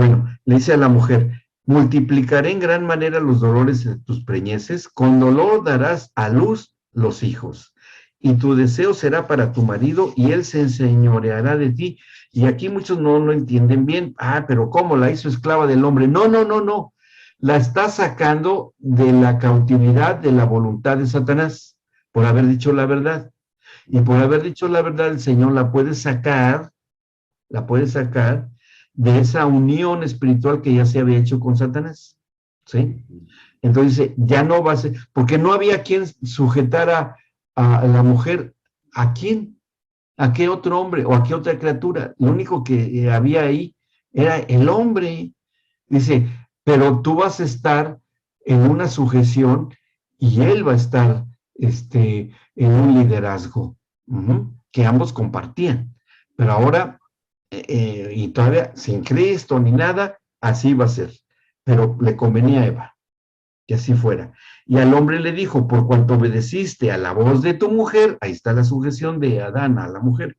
Speaker 1: dice a la mujer, multiplicaré en gran manera los dolores de tus preñeces, con dolor darás a luz los hijos, y tu deseo será para tu marido, y él se enseñoreará de ti. Y aquí muchos no lo entienden bien. Pero ¿cómo la hizo esclava del hombre? No, no, no, no. La está sacando de la cautividad de la voluntad de Satanás, por haber dicho la verdad. Y por haber dicho la verdad, el Señor la puede sacar de esa unión espiritual que ya se había hecho con Satanás, ¿sí? Entonces, ya no va a ser, porque no había quien sujetara a la mujer. ¿A quién? ¿A qué otro hombre o a qué otra criatura? Lo único que había ahí era el hombre. Dice, pero tú vas a estar en una sujeción y él va a estar en un liderazgo que ambos compartían. Pero ahora, y todavía sin Cristo ni nada, así va a ser. Pero le convenía a Eva que así fuera. Y al hombre le dijo, por cuanto obedeciste a la voz de tu mujer, ahí está la sujeción de Adán a la mujer,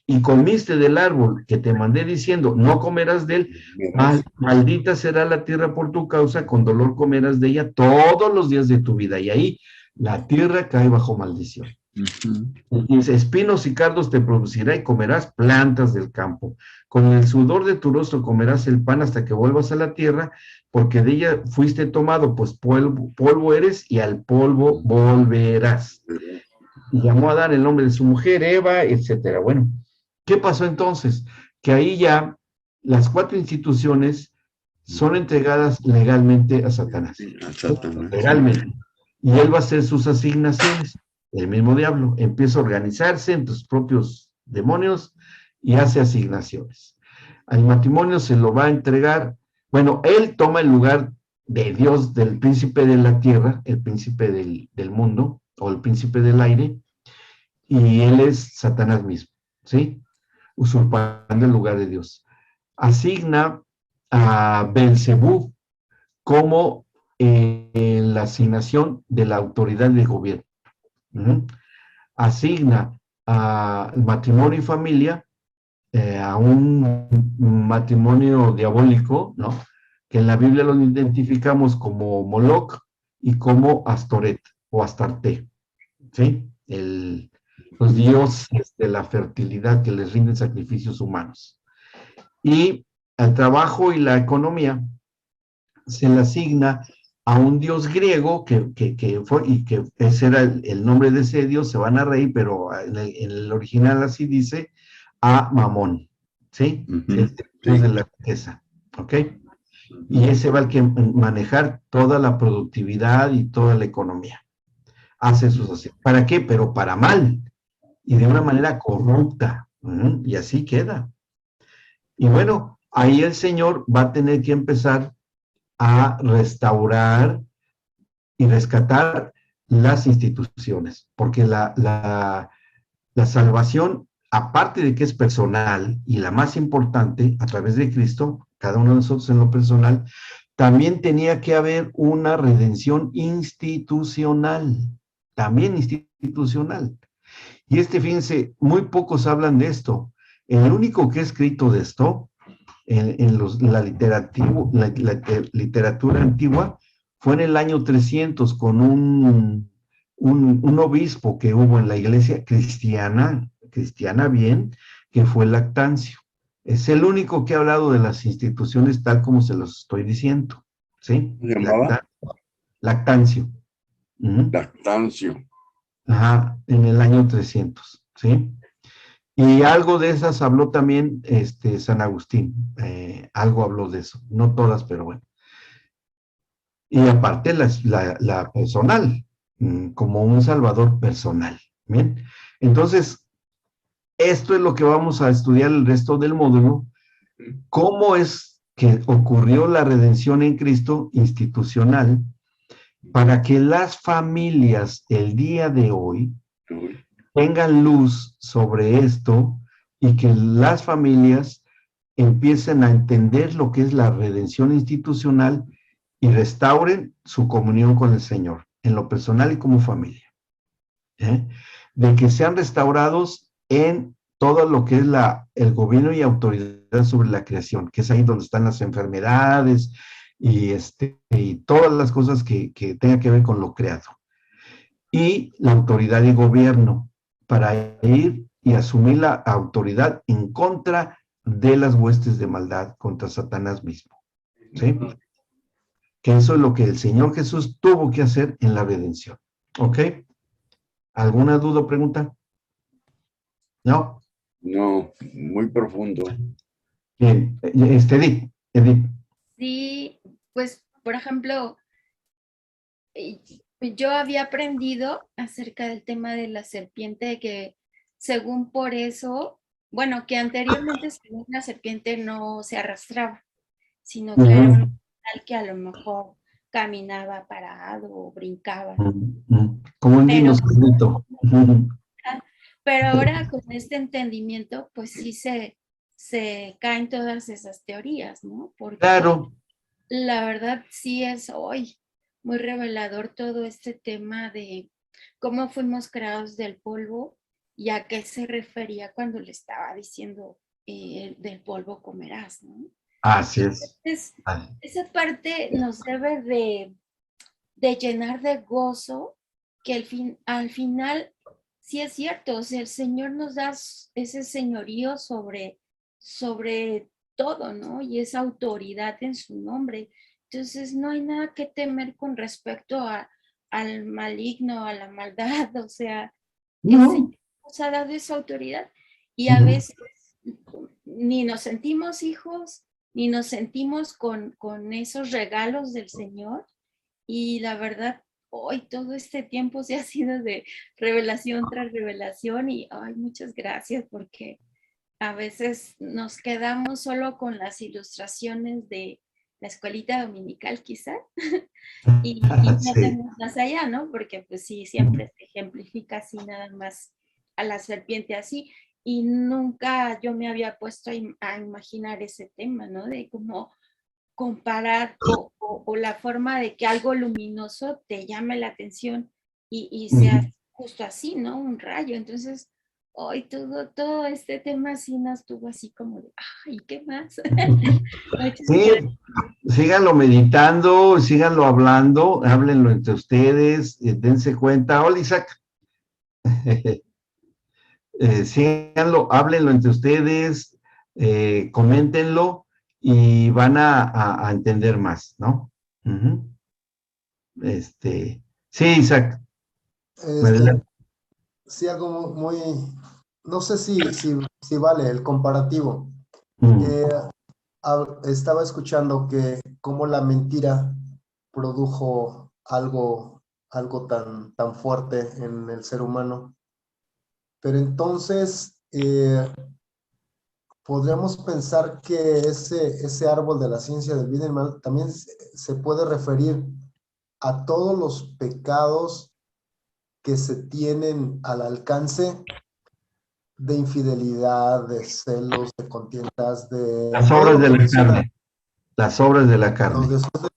Speaker 1: y comiste del árbol que te mandé diciendo, no comerás de él, maldita será la tierra por tu causa, con dolor comerás de ella todos los días de tu vida. Y ahí la tierra cae bajo maldición. Y dice, espinos y cardos te producirá y comerás plantas del campo. Con el sudor de tu rostro comerás el pan hasta que vuelvas a la tierra, porque de ella fuiste tomado, pues polvo eres y al polvo volverás. Y llamó a Adán el nombre de su mujer, Eva, etcétera. Bueno, ¿qué pasó entonces? Que ahí ya las 4 instituciones son entregadas legalmente a Satanás. Legalmente. Y él va a hacer sus asignaciones. El mismo diablo empieza a organizarse entre sus propios demonios y hace asignaciones. Al matrimonio se lo va a entregar. Bueno, él toma el lugar de Dios, del príncipe de la tierra, el príncipe del mundo, o el príncipe del aire, y él es Satanás mismo, ¿sí? Usurpando el lugar de Dios. Asigna a Belzebú como la asignación de la autoridad de gobierno. Asigna a matrimonio y familia a un matrimonio diabólico, ¿no? Que en la Biblia lo identificamos como Moloch y como Astoret o Astarte, ¿sí? los dioses de la fertilidad que les rinden sacrificios humanos. Y al trabajo y la economía se le asigna a un dios griego que ese era el nombre de ese dios, se van a reír, pero en el original así dice, a Mamón, ¿sí? El dios de la riqueza, ¿ok? Y ese va el que manejar toda la productividad y toda la economía. Hace sus así. ¿Para qué? Pero para mal y de una manera corrupta. Y así queda. Y bueno, ahí el Señor va a tener que empezar a restaurar y rescatar las instituciones, porque la salvación, aparte de que es personal y la más importante a través de Cristo, cada uno de nosotros en lo personal, también tenía que haber una redención institucional, también institucional. Y fíjense, muy pocos hablan de esto. El único que ha escrito de esto la literatura antigua fue en el año 300 con un obispo que hubo en la iglesia cristiana bien, que fue Lactancio. Es el único que ha hablado de las instituciones tal como se los estoy diciendo. ¿Sí?
Speaker 2: ¿Se llamaba?
Speaker 1: Lactancio.
Speaker 2: Lactancio.
Speaker 1: Ajá, en el año 300. ¿Sí? Y algo de esas habló también San Agustín, algo habló de eso, no todas, pero bueno. Y aparte la personal, como un salvador personal. Bien, entonces, esto es lo que vamos a estudiar el resto del módulo, cómo es que ocurrió la redención en Cristo institucional, para que las familias el día de hoy tengan luz sobre esto y que las familias empiecen a entender lo que es la redención institucional y restauren su comunión con el Señor, en lo personal y como familia. De que sean restaurados en todo lo que es el gobierno y autoridad sobre la creación, que es ahí donde están las enfermedades y todas las cosas que tengan que ver con lo creado. Y la autoridad y gobierno, para ir y asumir la autoridad en contra de las huestes de maldad, contra Satanás mismo. ¿Sí? Que eso es lo que el Señor Jesús tuvo que hacer en la redención. ¿Ok? ¿Alguna duda o pregunta? ¿No?
Speaker 2: No, muy profundo.
Speaker 1: Bien. Edith.
Speaker 6: Sí, pues, por ejemplo, yo había aprendido acerca del tema de la serpiente, que según por eso, bueno, que anteriormente según la serpiente no se arrastraba, sino que era un animal que a lo mejor caminaba parado o brincaba.
Speaker 1: Como un dinosaurio.
Speaker 6: Pero ahora con este entendimiento, pues sí se caen todas esas teorías, ¿no? Porque
Speaker 1: claro.
Speaker 6: La verdad sí es hoy muy revelador todo este tema de cómo fuimos creados del polvo y a qué se refería cuando le estaba diciendo del polvo comerás, ¿no?
Speaker 1: Así es.
Speaker 6: Entonces, esa parte nos debe de llenar de gozo, que al final sí es cierto, o sea, el Señor nos da ese señorío sobre todo, ¿no? Y esa autoridad en su nombre. Entonces no hay nada que temer con respecto al maligno, a la maldad, o sea, el Señor nos ha dado esa autoridad y a veces ni nos sentimos hijos, ni nos sentimos con esos regalos del Señor, y la verdad, hoy todo este tiempo se ha sido de revelación tras revelación y ay, muchas gracias, porque a veces nos quedamos solo con las ilustraciones de la escuelita dominical quizá y no vemos más allá, ¿no? Porque pues sí, siempre se ejemplifica así nada más a la serpiente así, y nunca yo me había puesto a imaginar ese tema, ¿no? De cómo comparar o la forma de que algo luminoso te llame la atención y sea justo así, ¿no? Un rayo. Entonces, hoy todo este tema sí nos tuvo así como de, ay, ¿qué más?
Speaker 1: Sí, síganlo meditando, síganlo hablando, háblenlo entre ustedes, dense cuenta. Hola, Isaac. síganlo, háblenlo entre ustedes, coméntenlo y van a entender más, ¿no? Ujú. Sí, Isaac,
Speaker 7: Este,
Speaker 1: adelante.
Speaker 7: sí, algo muy, no sé si vale el comparativo.
Speaker 1: Mm.
Speaker 7: Eh, Estaba escuchando que cómo la mentira produjo algo tan fuerte en el ser humano. Pero entonces podríamos pensar que ese árbol de la ciencia del bien y el mal también se puede referir a todos los pecados que se tienen al alcance de infidelidad, de celos, de contiendas, de
Speaker 1: Las
Speaker 7: todo
Speaker 1: obras
Speaker 7: lo
Speaker 1: de
Speaker 7: que
Speaker 1: la
Speaker 7: menciona,
Speaker 1: carne, las obras de la
Speaker 7: los
Speaker 1: carne.
Speaker 7: deseos de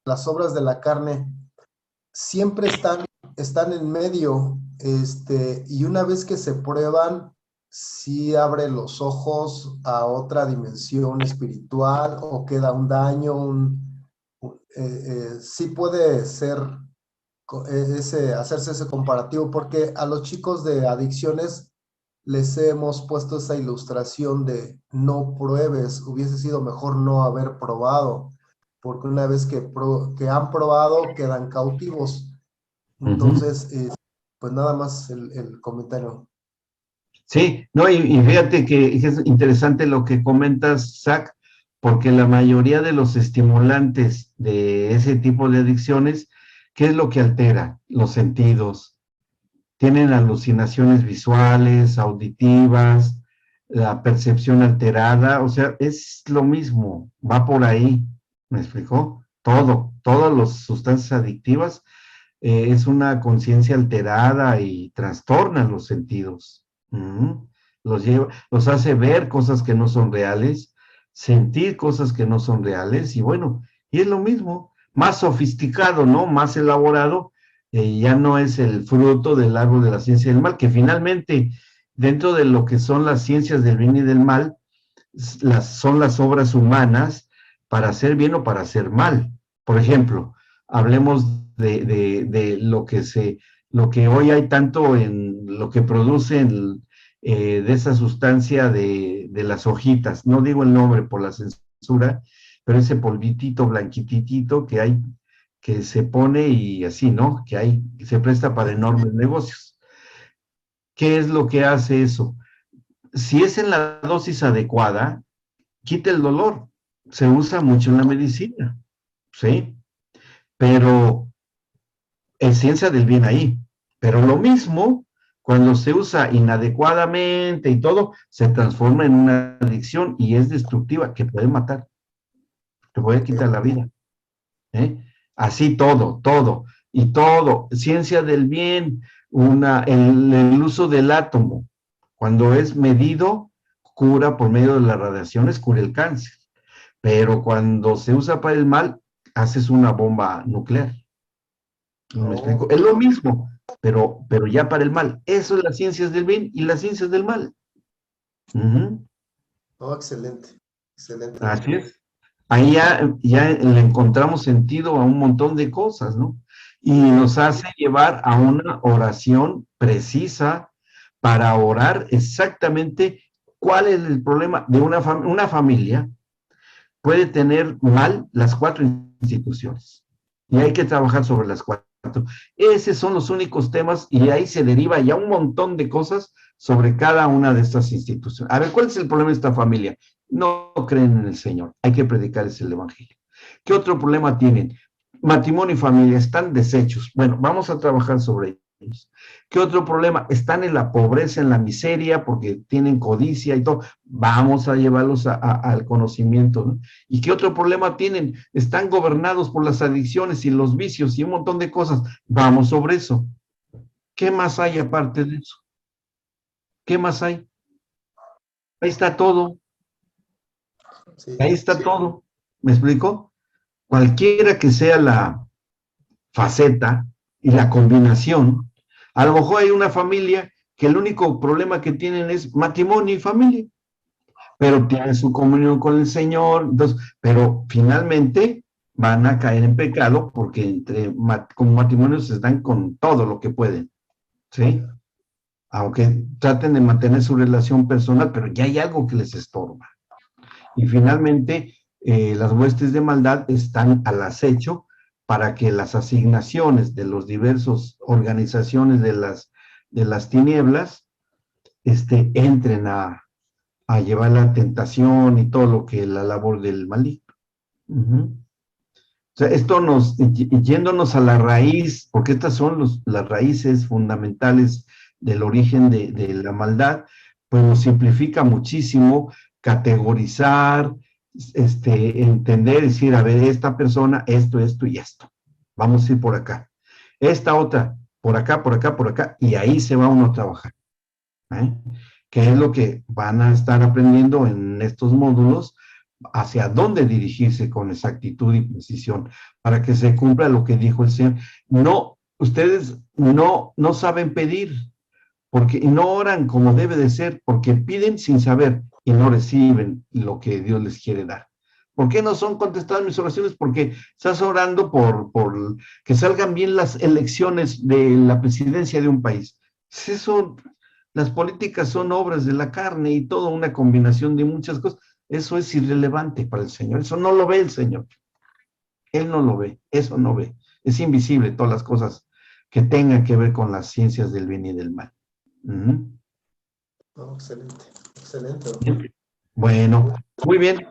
Speaker 7: las obras de la carne, siempre están en medio, y una vez que se prueban, sí abre los ojos a otra dimensión espiritual o queda un daño, sí puede ser hacerse ese comparativo, porque a los chicos de adicciones les hemos puesto esa ilustración de no pruebes, hubiese sido mejor no haber probado, porque una vez que han probado quedan cautivos.
Speaker 1: Ujú.
Speaker 7: Entonces, pues nada más el comentario.
Speaker 1: Sí, no, y fíjate que es interesante lo que comentas, Zach, porque la mayoría de los estimulantes de ese tipo de adicciones, ¿qué es lo que altera? Los sentidos. Tienen alucinaciones visuales, auditivas, la percepción alterada, o sea, es lo mismo, va por ahí, ¿me explicó? Todas las sustancias adictivas es una conciencia alterada y trastorna los sentidos. Los hace ver cosas que no son reales, sentir cosas que no son reales, y bueno, y es lo mismo, más sofisticado, ¿no? Más elaborado, ya no es el fruto del árbol de la ciencia del mal, que finalmente, dentro de lo que son las ciencias del bien y del mal, son las obras humanas para hacer bien o para hacer mal. Por ejemplo, hablemos de lo que hoy hay tanto en lo que producen de esa sustancia de las hojitas, no digo el nombre por la censura, pero ese polvitito blanquititito que hay, que se pone y así, ¿no? Que se presta para enormes negocios. ¿Qué es lo que hace eso? Si es en la dosis adecuada, quita el dolor. Se usa mucho en la medicina, ¿sí? Pero es ciencia del bien ahí. Pero lo mismo, cuando se usa inadecuadamente y todo, se transforma en una adicción y es destructiva, que puede matar, te puede quitar la vida. ¿Eh? Así todo, y todo, ciencia del bien, el uso del átomo, cuando es medido, cura por medio de las radiaciones, cura el cáncer. Pero cuando se usa para el mal, haces una bomba nuclear. ¿Me explico? Es lo mismo, pero ya para el mal. Eso es las ciencias del bien y las ciencias del mal. Ujú.
Speaker 7: Oh, excelente, excelente,
Speaker 1: Así
Speaker 7: doctor.
Speaker 1: es. Ahí ya le encontramos sentido a un montón de cosas, ¿no? Y nos hace llevar a una oración precisa para orar exactamente cuál es el problema de una familia. Puede tener mal las 4 instituciones. Y hay que trabajar sobre las 4. Esos son los únicos temas y ahí se deriva ya un montón de cosas sobre cada una de estas instituciones. A ver, ¿cuál es el problema de esta familia? No creen en el Señor. Hay que predicarles el Evangelio. ¿Qué otro problema tienen? Matrimonio y familia están deshechos. Bueno, vamos a trabajar sobre ellos. ¿Qué otro problema? Están en la pobreza, en la miseria, porque tienen codicia y todo. Vamos a llevarlos al conocimiento, ¿no? ¿Y qué otro problema tienen? Están gobernados por las adicciones y los vicios y un montón de cosas. Vamos sobre eso. ¿Qué más hay aparte de eso? ¿Qué más hay? Ahí está todo.
Speaker 7: Sí,
Speaker 1: Ahí está todo. ¿Me explico? Cualquiera que sea la faceta y la combinación, a lo mejor hay una familia que el único problema que tienen es matrimonio y familia, pero tienen su comunión con el Señor, entonces, pero finalmente van a caer en pecado porque como matrimonios se están con todo lo que pueden, ¿sí? aunque traten de mantener su relación personal, pero ya hay algo que les estorba. Y finalmente, las huestes de maldad están al acecho para que las asignaciones de los diversos organizaciones de las tinieblas entren a llevar la tentación y todo lo que la labor del maligno. O sea, esto yéndonos a la raíz, porque estas son las raíces fundamentales del origen de la maldad, pues nos simplifica muchísimo categorizar, entender, decir, a ver, esta persona, esto y esto. Vamos a ir por acá. Esta otra, por acá, por acá, por acá, y ahí se va uno a trabajar. Que es lo que van a estar aprendiendo en estos módulos, hacia dónde dirigirse con exactitud y precisión, para que se cumpla lo que dijo el Señor. No, ustedes no saben pedir, porque no oran como debe de ser, porque piden sin saber y no reciben lo que Dios les quiere dar. ¿Por qué no son contestadas mis oraciones? Porque estás orando por que salgan bien las elecciones de la presidencia de un país. Eso, las políticas son obras de la carne y toda una combinación de muchas cosas. Eso es irrelevante para el Señor. Eso no lo ve el Señor. Él no lo ve. Eso no ve. Es invisible todas las cosas que tengan que ver con las ciencias del bien y del mal.
Speaker 7: Oh, excelente, excelente.
Speaker 1: Bueno, muy bien.